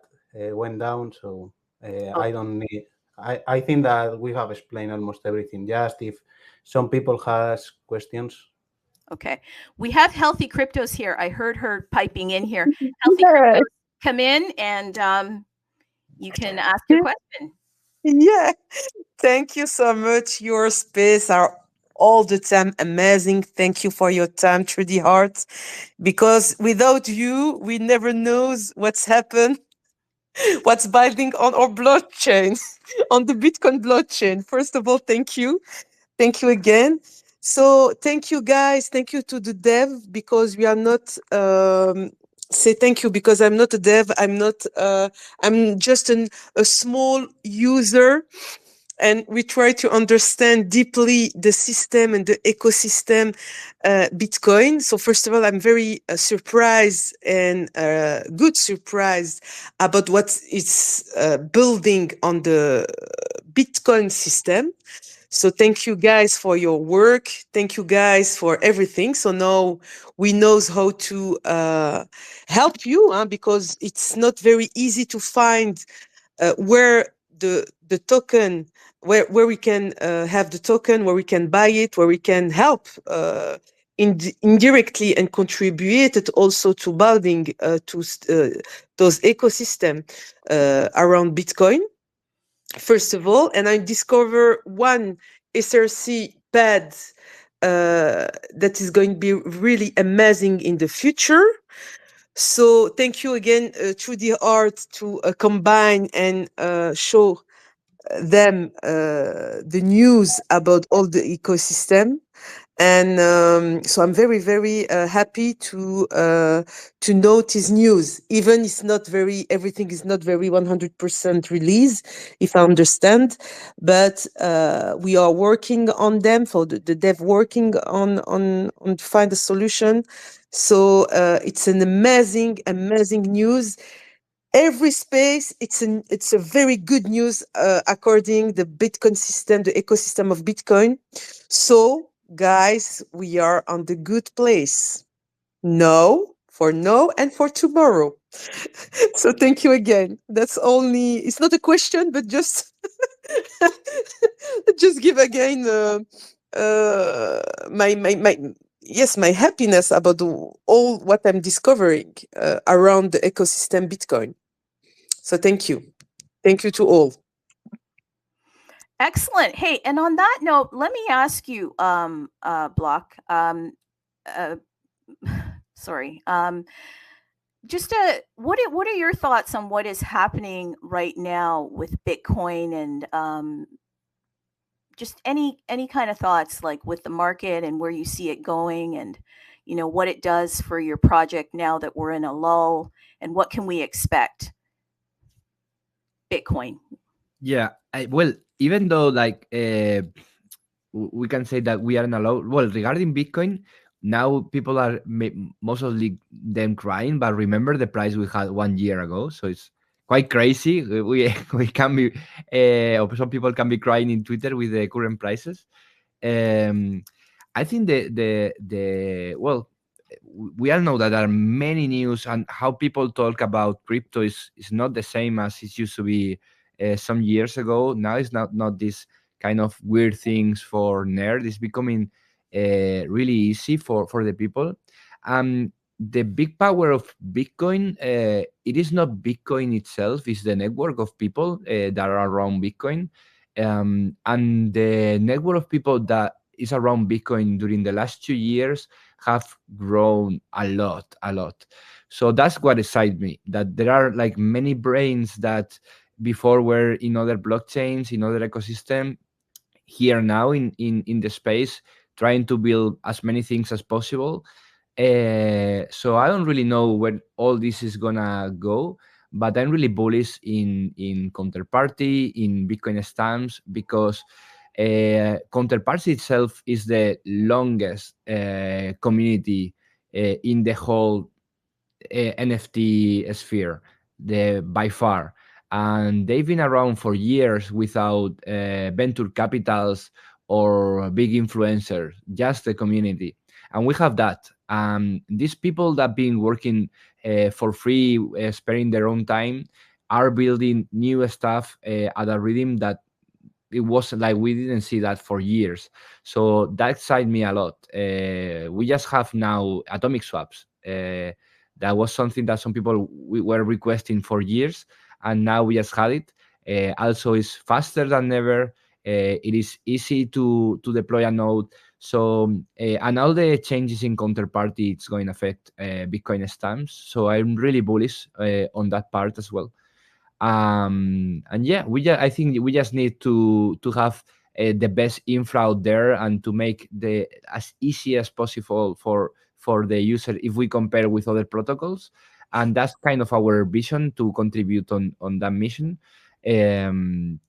Speaker 4: went down, so I don't need. I think that we have explained almost everything. Just if some people has questions.
Speaker 1: Okay, we have Healthy Cryptos here. I heard her piping in here. Healthy Cryptos, come in and you can ask your question.
Speaker 5: Yeah, thank you so much. Your space are all the time amazing. Thank you for your time through the heart, because without you, we never knows what's happened, what's binding on our blockchain, on the Bitcoin blockchain. First of all, thank you. Thank you again. So thank you guys. Thank you to the dev, because we are not say thank you because I'm not a dev. I'm not I'm just a small user, and we try to understand deeply the system and the ecosystem Bitcoin. So first of all, I'm very surprised and good surprised about what it's building on the Bitcoin system. So thank you guys for your work. Thank you guys for everything. So now we knows how to help you, because it's not very easy to find where the token, where we can have the token, where we can buy it, where we can help indirectly and contributed also to building to those ecosystem around Bitcoin. First of all, and I discover one SRC Pad that is going to be really amazing in the future. So thank you again, through the art, to combine and show them the news about all the ecosystem. And so I'm very, very happy to notice news. Even it's not very, everything is not very 100% release, if I understand. But we are working on them, for the dev working on to find a solution. So it's an amazing, amazing news. Every space, it's a very good news according the Bitcoin system, the ecosystem of Bitcoin. So guys, we are on the good place. No, for now and for tomorrow. So thank you again. That's only, it's not a question, but just just give again my happiness about all what I'm discovering around the ecosystem Bitcoin. So thank you. Thank you to all.
Speaker 1: Excellent. Hey, and on that note, let me ask you, Block. Sorry. Just what are your thoughts on what is happening right now with Bitcoin, and just any kind of thoughts, like with the market and where you see it going, and what it does for your project now that we're in a lull, and what can we expect? Bitcoin.
Speaker 2: Yeah, well, even though we can say that we are in a low, well, regarding Bitcoin, now people are mostly them crying, but remember the price we had 1 year ago, so it's quite crazy. We can be, or some people can be crying in Twitter with the current prices. I think well, we all know that there are many news, and how people talk about crypto is not the same as it used to be some years ago. Now it's not this kind of weird things for nerds. It's becoming really easy for the people. The big power of Bitcoin, it is not Bitcoin itself, it's the network of people that are around Bitcoin. And the network of people that is around Bitcoin during the last 2 years have grown a lot. So that's what excites me, that there are like many brains that before were in other blockchains, in other ecosystem, here now in the space, trying to build as many things as possible. So I don't really know where all this is gonna go, but I'm really bullish in Counterparty, in Bitcoin Stamps, because Counterparty itself is the longest community in the whole NFT sphere, by far. And they've been around for years without venture capitals or big influencers, just the community. And we have that. These people that been working for free, sparing their own time, are building new stuff at a rhythm that it was like we didn't see that for years. So that excites me a lot. We just have now atomic swaps. That was something that some people were requesting for years, and now we just had it. Also, it's faster than ever. It is easy to deploy a node. So, and all the changes in Counterparty, it's going to affect Bitcoin Stamps. So I'm really bullish on that part as well. And yeah, I think we just need to have the best infra out there, and to make the as easy as possible for the user if we compare with other protocols. And that's kind of our vision, to contribute on that mission, to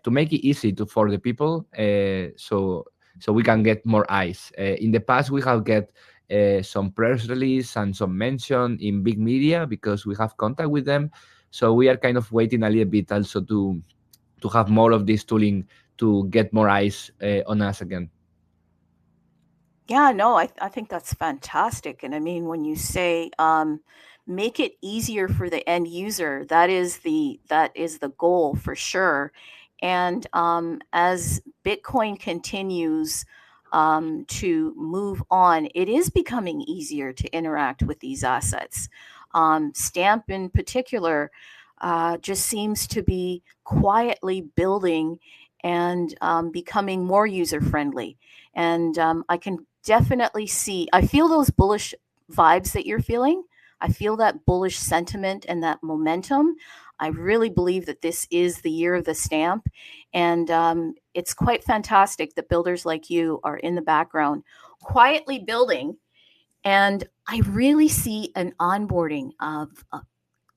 Speaker 2: make it easy for the people, so we can get more eyes. In the past, we have get some press release and some mention in big media because we have contact with them. So we are kind of waiting a little bit also to have more of this tooling to get more eyes on us again.
Speaker 1: Yeah, no, I think that's fantastic. And I mean, when you say make it easier for the end user, that is the goal for sure. And as Bitcoin continues to move on, it is becoming easier to interact with these assets. Stamp in particular just seems to be quietly building and becoming more user friendly. And I can definitely I feel those bullish vibes that you're feeling. I feel that bullish sentiment and that momentum. I really believe that this is the year of the stamp. And it's quite fantastic that builders like you are in the background quietly building. And I really see an onboarding of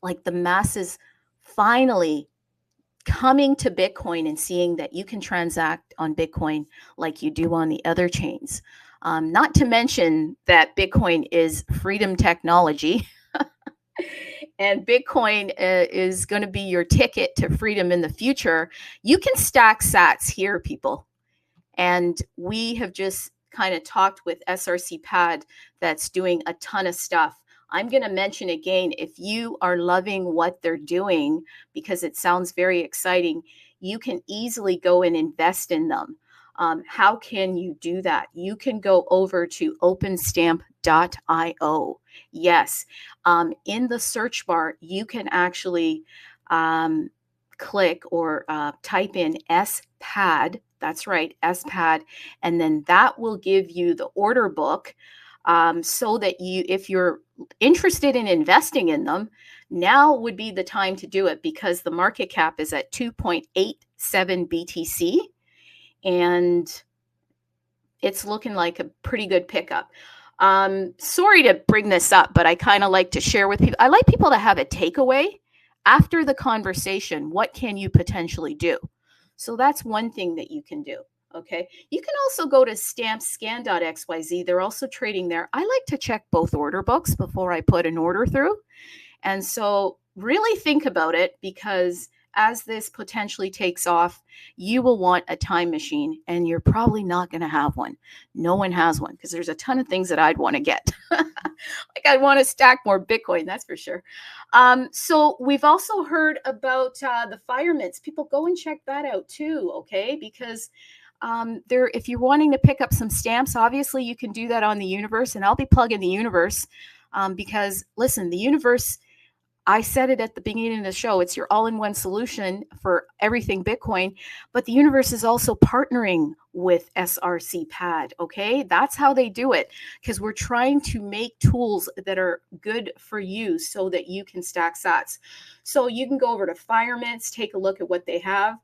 Speaker 1: like the masses finally coming to Bitcoin and seeing that you can transact on Bitcoin like you do on the other chains. Not to mention that Bitcoin is freedom technology. And Bitcoin is going to be your ticket to freedom in the future. You can stack sats here, people. And we have just kind of talked with SRC Pad that's doing a ton of stuff. I'm going to mention again, if you are loving what they're doing, because it sounds very exciting, you can easily go and invest in them. How can you do that? You can go over to OpenStamp.io. Yes. In the search bar, you can actually click or type in SPAD. That's right, SPAD. And then that will give you the order book so that if you're interested in investing in them, now would be the time to do it, because the market cap is at 2.87 BTC. And it's looking like a pretty good pickup. Sorry to bring this up, but I kind of like to share with people. I like people to have a takeaway after the conversation. What can you potentially do? So that's one thing that you can do. Okay. You can also go to Stampscan.xyz. They're also trading there. I like to check both order books before I put an order through. And so really think about it, because as this potentially takes off, you will want a time machine, and you're probably not going to have one. No one has one, because there's a ton of things that I'd want to get. Like I'd want to stack more Bitcoin, that's for sure. So we've also heard about the Firemints. People go and check that out too, okay? Because if you're wanting to pick up some stamps, obviously you can do that on the Universe, and I'll be plugging the Universe because listen, the Universe, I said it at the beginning of the show, it's your all-in-one solution for everything Bitcoin, but the Universe is also partnering with SRC Pad, okay? That's how they do it, because we're trying to make tools that are good for you so that you can stack sats. So you can go over to Firemints, take a look at what they have,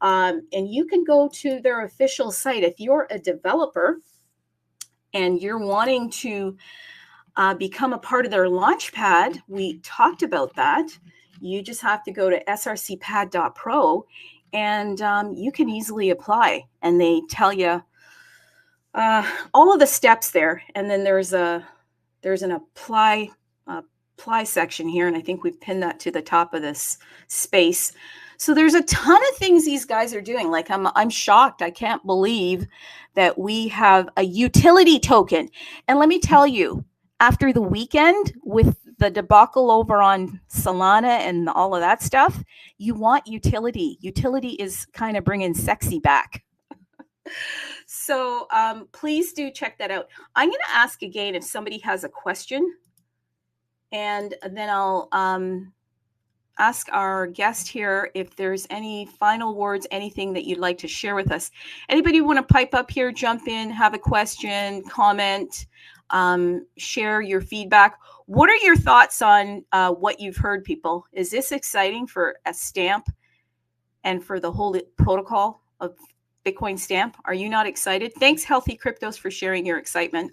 Speaker 1: and you can go to their official site. If you're a developer and you're wanting to become a part of their launchpad, we talked about that. You just have to go to srcpad.pro, and you can easily apply. And they tell you all of the steps there. And then there's an apply section here, and I think we've pinned that to the top of this space. So there's a ton of things these guys are doing. Like I'm shocked. I can't believe that we have a utility token. And let me tell you, after the weekend with the debacle over on Solana and all of that stuff, you want utility. Utility is kind of bringing sexy back. So please do check that out. I'm going to ask again if somebody has a question, and then I'll ask our guest here if there's any final words, anything that you'd like to share with us. Anybody want to pipe up here, jump in, have a question, comment, share your feedback. What are your thoughts on what you've heard, people? Is this exciting for a stamp and for the whole protocol of Bitcoin Stamp? Are you not excited? Thanks, Healthy Cryptos, for sharing your excitement.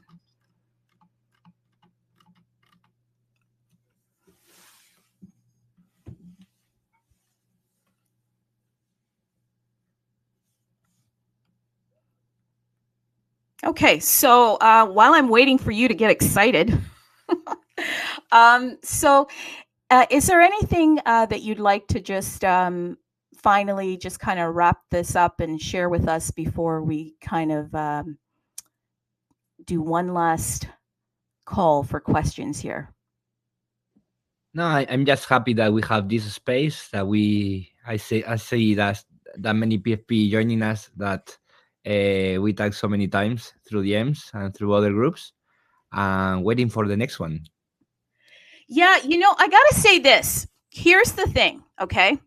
Speaker 1: Okay, so while I'm waiting for you to get excited, is there anything that you'd like to just finally just kind of wrap this up and share with us before we kind of do one last call for questions here?
Speaker 2: No, I'm just happy that we have this space, that I see that many PFP joining us, that we tag so many times through DMs and through other groups, and waiting for the next one.
Speaker 1: Yeah, you know, I gotta say this. Here's the thing, okay?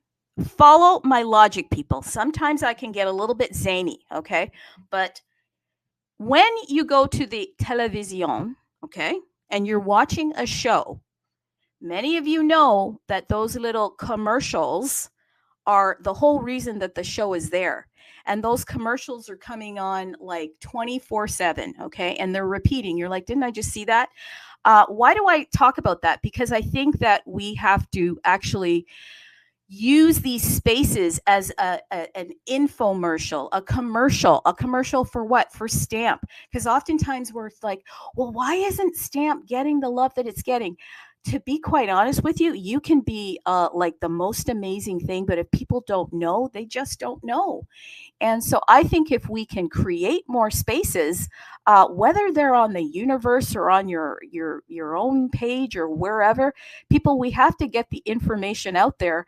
Speaker 1: Follow my logic, people. Sometimes I can get a little bit zany, okay? But when you go to the television, okay, and you're watching a show, many of you know that those little commercials are the whole reason that the show is there. And those commercials are coming on like 24/7, okay? And they're repeating. You're like, didn't I just see that? Why do I talk about that? Because I think that we have to actually use these spaces as an infomercial, a commercial for what? For Stamp. Because oftentimes we're like, well, why isn't Stamp getting the love that it's getting? To be quite honest with you, you can be like the most amazing thing, but if people don't know, they just don't know. And so I think if we can create more spaces, whether they're on the universe or on your own page or wherever, people, we have to get the information out there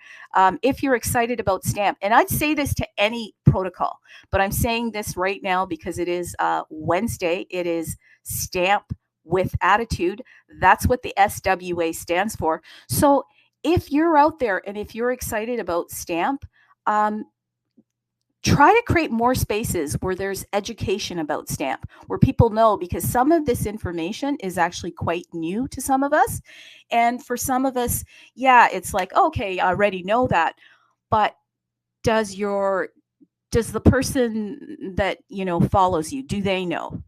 Speaker 1: if you're excited about Stamp. And I'd say this to any protocol, but I'm saying this right now because it is Wednesday. It is Stamp with Attitude. That's what the SWA stands for. So if you're out there and if you're excited about Stamp, try to create more spaces where there's education about Stamp, where people know, because some of this information is actually quite new to some of us. And for some of us, yeah, it's like, okay, I already know that. But does the person that, you know, follows you, do they know?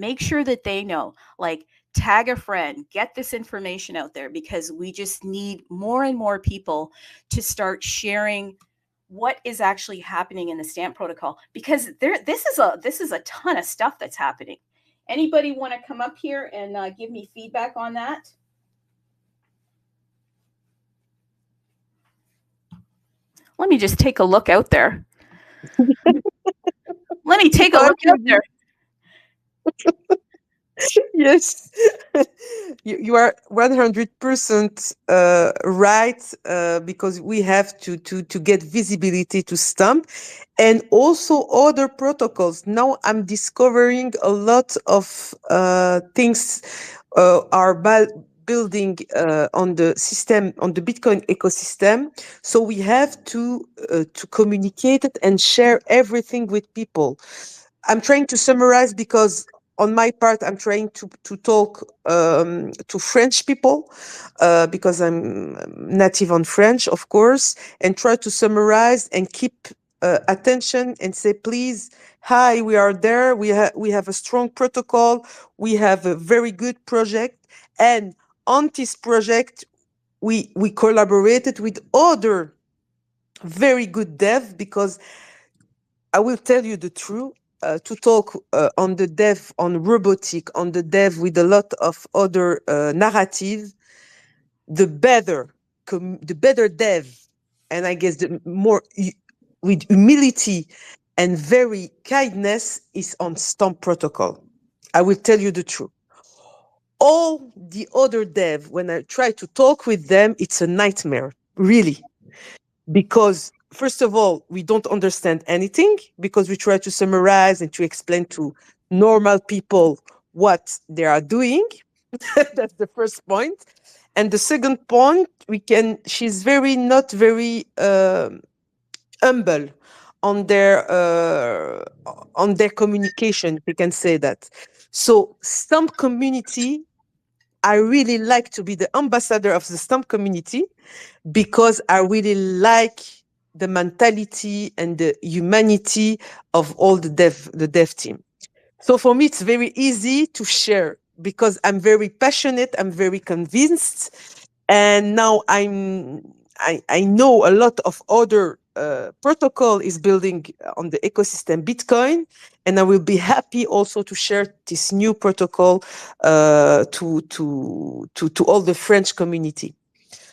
Speaker 1: Make sure that they know, like tag a friend, get this information out there, because we just need more and more people to start sharing what is actually happening in the Stamp protocol, because this is a ton of stuff that's happening. Anybody want to come up here and give me feedback on that? Let me just take a look out there. Let me take a look out there.
Speaker 5: Yes, you are 100% right, because we have to get visibility to Stamp and also other protocols. Now I'm discovering a lot of things are building on the system, on the Bitcoin ecosystem. So we have to communicate it and share everything with people. I'm trying to summarize because on my part, I'm trying to talk to French people because I'm native on French, of course, and try to summarize and keep attention and say, please, hi, we are there. We have a strong protocol. We have a very good project. And on this project, we collaborated with other very good dev, because I will tell you the truth. To talk on the dev, on robotic, on the dev with a lot of other narrative, the better dev, and I guess the more with humility and very kindness is on Stamp protocol. I will tell you the truth. All the other dev, when I try to talk with them, it's a nightmare, really. Because first of all, we don't understand anything because we try to summarize and to explain to normal people what they are doing. That's the first point. And the second point, she's not very humble on their communication, if we can say that. So Stamp community, I really like to be the ambassador of the Stamp community because I really like the mentality and the humanity of all the dev team. So for me, it's very easy to share because I'm very passionate, I'm very convinced, and now I know a lot of other protocol is building on the ecosystem Bitcoin, and I will be happy also to share this new protocol to all the French community.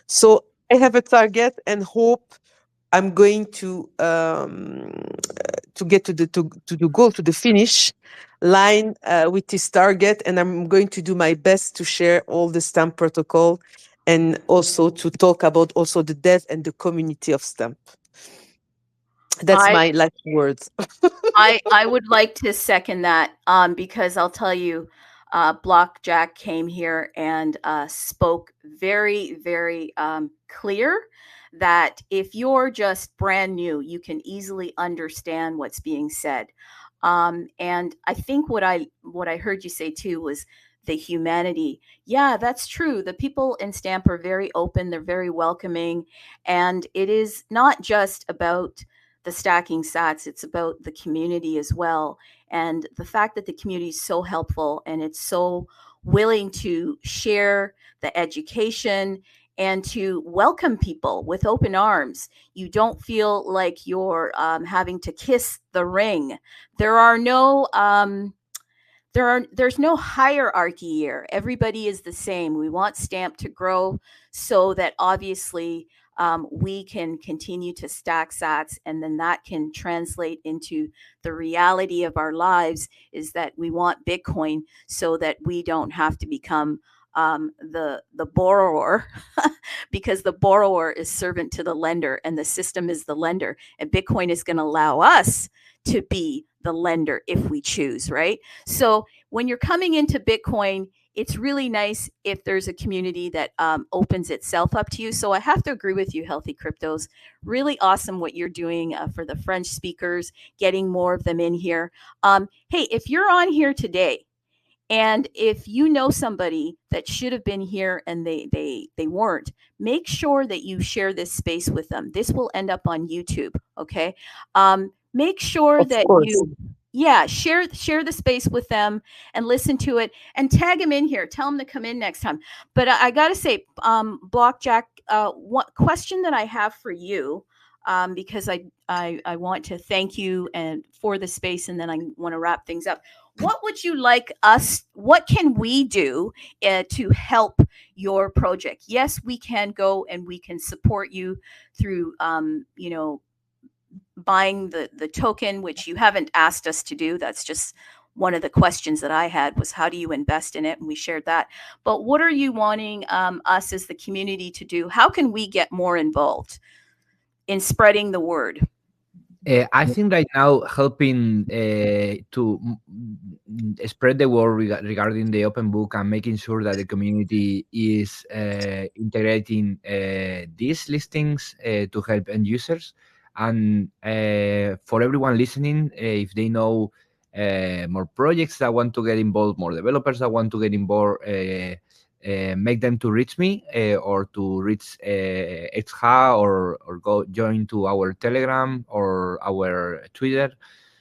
Speaker 5: So I have a target and hope I'm going to get to the goal, to the finish line with this target, and I'm going to do my best to share all the Stamp protocol and also to talk about also the dev and the community of Stamp. That's my last words.
Speaker 1: I would like to second that because I'll tell you, Block Jack came here and spoke very, very clear that if you're just brand new, you can easily understand what's being said. And I think what I heard you say too was the humanity. Yeah, that's true. The people in Stamp are very open. They're very welcoming. And it is not just about the stacking sats, it's about the community as well. And the fact that the community is so helpful and it's so willing to share the education and to welcome people with open arms. You don't feel like you're having to kiss the ring. There are no there's no hierarchy here. Everybody is the same. We want Stamp to grow so that obviously we can continue to stack sats, and then that can translate into the reality of our lives is that we want Bitcoin so that we don't have to become the borrower because the borrower is servant to the lender and the system is the lender, and Bitcoin is going to allow us to be the lender if we choose, right? So when you're coming into Bitcoin, it's really nice if there's a community that opens itself up to you. So I have to agree with you, Healthy Cryptos. Really awesome what you're doing for the French speakers, getting more of them in here. Hey, if you're on here today, and if you know somebody that should have been here and they weren't, make sure that you share this space with them. This will end up on YouTube, okay? Make sure
Speaker 5: Of
Speaker 1: that
Speaker 5: course.
Speaker 1: share the space with them and listen to it and tag them in here. Tell them to come in next time. But I got to say, Block Jack, one question that I have for you, because I want to thank you and for the space, and then I want to wrap things up. What would you like what can we do to help your project? Yes, we can go and we can support you through, buying the token, which you haven't asked us to do. That's just one of the questions that I had was, how do you invest in it? And we shared that. But what are you wanting us as the community to do? How can we get more involved in spreading the word?
Speaker 2: I think right now helping to spread the word regarding the open book and making sure that the community is integrating these listings to help end users. And for everyone listening, if they know more projects that want to get involved, more developers that want to get involved, make them to reach me or to reach XHA or go join to our Telegram or our Twitter,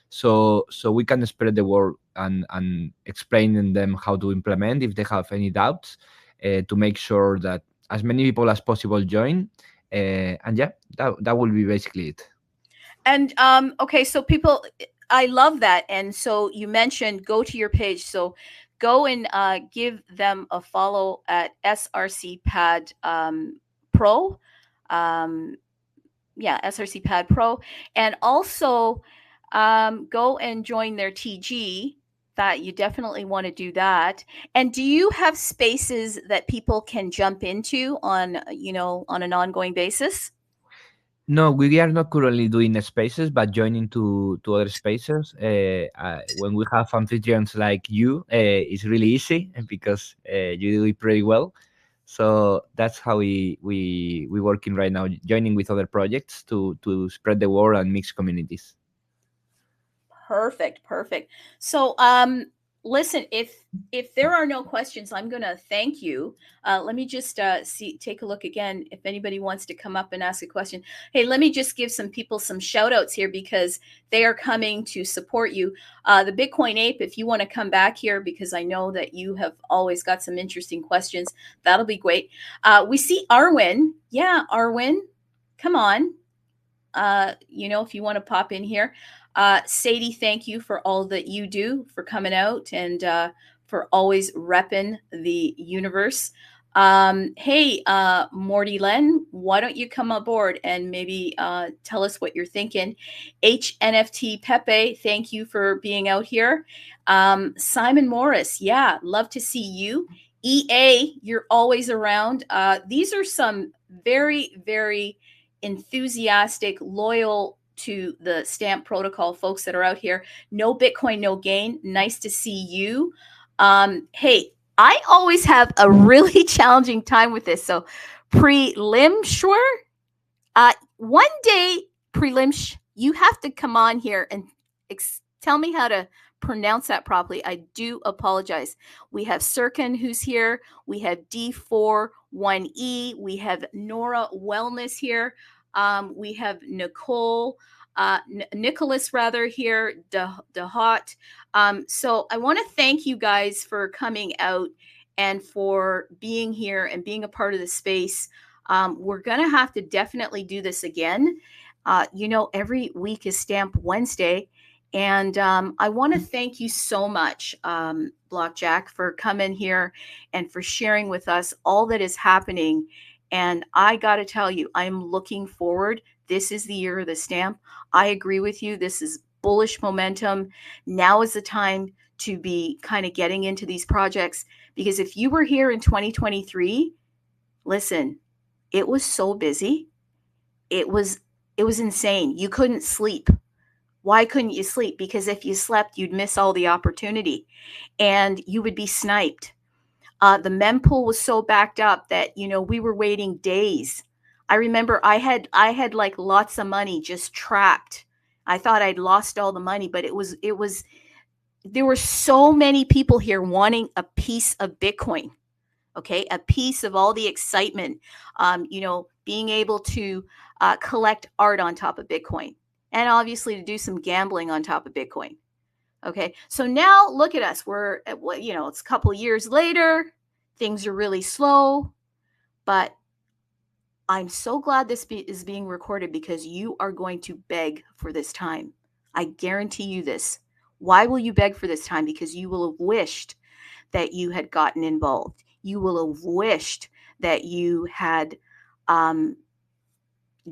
Speaker 2: so we can spread the word and explain them how to implement if they have any doubts, to make sure that as many people as possible join. And yeah, that will be basically it.
Speaker 1: And okay, so people, I love that. And so you mentioned go to your page. So go and give them a follow at SRC Pad Pro. Yeah, SRC Pad Pro. And also go and join their TG. That you definitely want to do that. And do you have spaces that people can jump into on, on an ongoing basis?
Speaker 2: No, we are not currently doing spaces, but joining to other spaces. When we have amphitrions like you, it's really easy because you do it pretty well. So that's how we working right now, joining with other projects to spread the word and mix communities.
Speaker 1: Perfect. So listen, if there are no questions, I'm going to thank you. Let me just take a look again if anybody wants to come up and ask a question. Hey, let me just give some people some shout outs here because they are coming to support you. The Bitcoin Ape, if you want to come back here, because I know that you have always got some interesting questions, that'll be great. We see Arwin. Yeah, Arwin, come on. If you want to pop in here. Sadie, thank you for all that you do, for coming out and for always repping the universe. Hey, Morty Len, why don't you come aboard and maybe tell us what you're thinking? HNFT Pepe, thank you for being out here. Simon Morris, yeah, love to see you. EA, you're always around. These are some very, very enthusiastic, loyal to the stamp protocol folks that are out here. No Bitcoin, no gain. Nice to see you. Hey, I always have a really challenging time with this. So Prelimshwer, one day, Prelimsh, you have to come on here and tell me how to pronounce that properly. I do apologize. We have Sirkin who's here. We have D41E. We have Nora Wellness here. We have Nicole, Nicholas rather here, DeHot. So I want to thank you guys for coming out and for being here and being a part of the space. We're going to have to definitely do this again. Every week is Stamp Wednesday. And I want to thank you so much, Blockjack, for coming here and for sharing with us all that is happening. And I got to tell you, I'm looking forward. This is the year of the stamp. I agree with you. This is bullish momentum. Now is the time to be kind of getting into these projects, because if you were here in 2023, listen, it was so busy. It was insane. You couldn't sleep. Why couldn't you sleep? Because if you slept, you'd miss all the opportunity and you would be sniped. The mempool was so backed up that, we were waiting days. I remember I had like lots of money just trapped. I thought I'd lost all the money, but there were so many people here wanting a piece of Bitcoin. Okay. A piece of all the excitement, being able to collect art on top of Bitcoin and obviously to do some gambling on top of Bitcoin. Okay, so now look at us. We're at it's a couple of years later. Things are really slow, but I'm so glad this is being recorded because you are going to beg for this time. I guarantee you this. Why will you beg for this time? Because you will have wished that you had gotten involved. You will have wished that you had done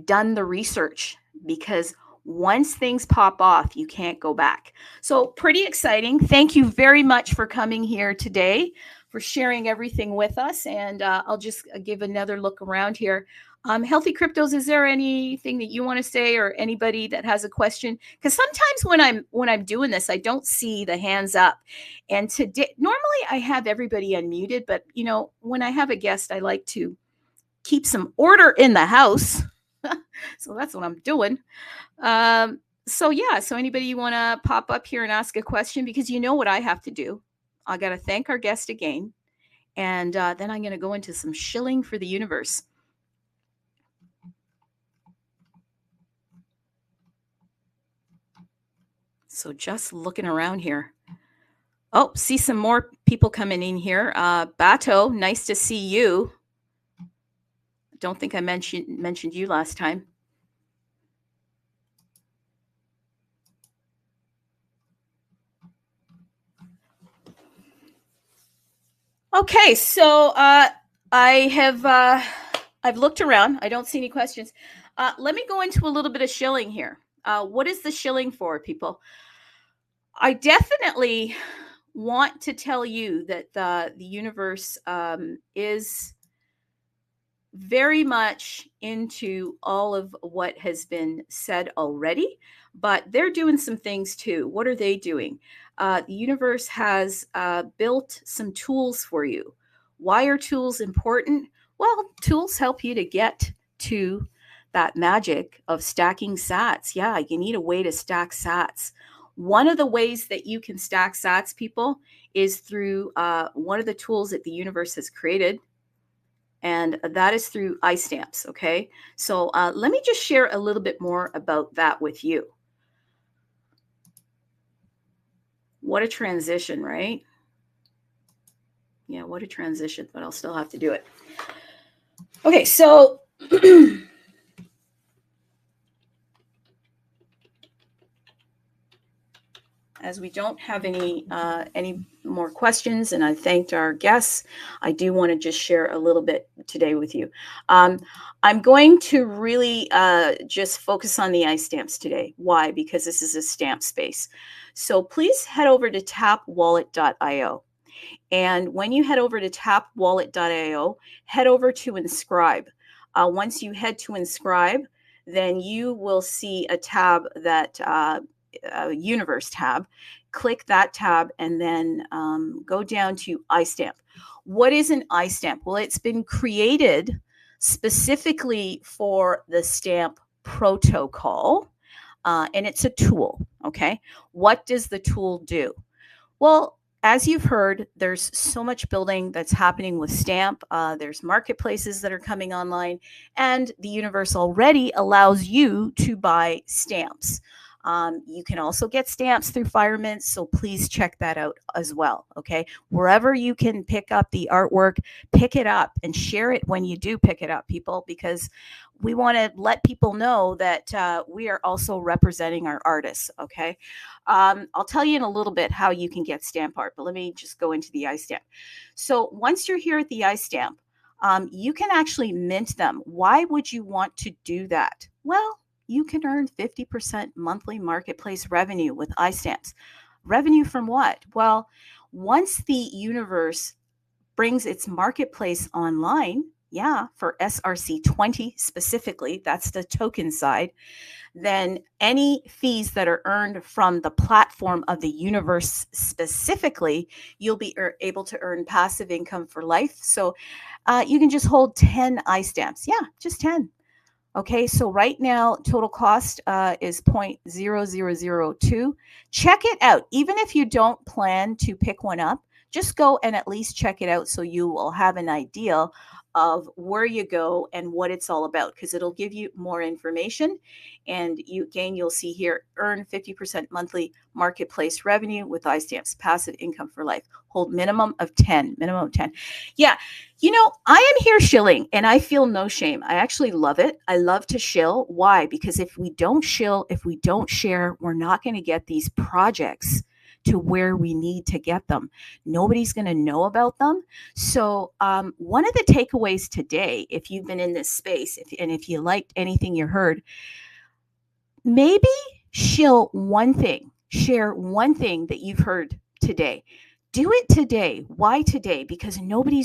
Speaker 1: the research, because once things pop off, you can't go back. So pretty exciting. Thank you very much for coming here today, for sharing everything with us. And I'll just give another look around here. Healthy Cryptos, is there anything that you want to say, or anybody that has a question? Because sometimes when I'm doing this, I don't see the hands up. And today, normally I have everybody unmuted, but when I have a guest, I like to keep some order in the house. So that's what I'm doing. So yeah, so anybody you want to pop up here and ask a question, because you know what I have to do. I got to thank our guest again. And then I'm going to go into some shilling for the universe. So just looking around here. Oh, see some more people coming in here. Bato, nice to see you. Don't think I mentioned you last time. Okay, so I've looked around. I don't see any questions. Let me go into a little bit of shilling here. What is the shilling for, people? I definitely want to tell you that the universe is very much into all of what has been said already, but they're doing some things too. What are they doing? The universe has built some tools for you. Why are tools important? Well, tools help you to get to that magic of stacking sats. Yeah, you need a way to stack sats. One of the ways that you can stack sats, people, is through one of the tools that the universe has created, and that is through iStamps. Okay, so let me just share a little bit more about that with you. What a transition, right? Yeah, what a transition, but I'll still have to do it. Okay, so as we don't have any more questions, and I thanked our guests, I do want to just share a little bit today with you. I'm going to really just focus on the iStamps today. Why? Because this is a stamp space. So please head over to tapwallet.io. And when you head over to tapwallet.io, head over to Inscribe. Once you head to Inscribe, then you will see a tab that Universe tab. Click that tab and then go down to iStamp. What is an iStamp? Well, it's been created specifically for the stamp protocol, and it's a tool. Okay, what does the tool do? Well, as you've heard, there's so much building that's happening with Stamp. There's marketplaces that are coming online, and the universe already allows you to buy stamps. You can also get stamps through Firemints, so please check that out as well, okay? Wherever you can pick up the artwork, pick it up and share it when you do pick it up, people, because we want to let people know that we are also representing our artists, okay? I'll tell you in a little bit how you can get stamp art, but let me just go into the iStamp. So once you're here at the iStamp, you can actually mint them. Why would you want to do that? Well, you can earn 50% monthly marketplace revenue with iStamps. Revenue from what? Well, once the universe brings its marketplace online, yeah, for SRC-20 specifically, that's the token side, then any fees that are earned from the platform of the universe specifically, you'll be able to earn passive income for life. So you can just hold 10 iStamps. Yeah, just 10. Okay, so right now, total cost is 0.0002. Check it out. Even if you don't plan to pick one up, just go and at least check it out so you will have an idea of where you go and what it's all about, because it'll give you more information. And you'll see here, earn 50% monthly marketplace revenue with iStamps, passive income for life. Hold minimum of 10. Yeah, you know, I am here shilling and I feel no shame. I actually love it. I love to shill. Why? Because if we don't shill, if we don't share, we're not going to get these projects to where we need to get them. Nobody's going to know about them. So one of the takeaways today, if you've been in this space, if you liked anything you heard, maybe shill one thing, share one thing that you've heard today. Do it today. Why today? Because nobody's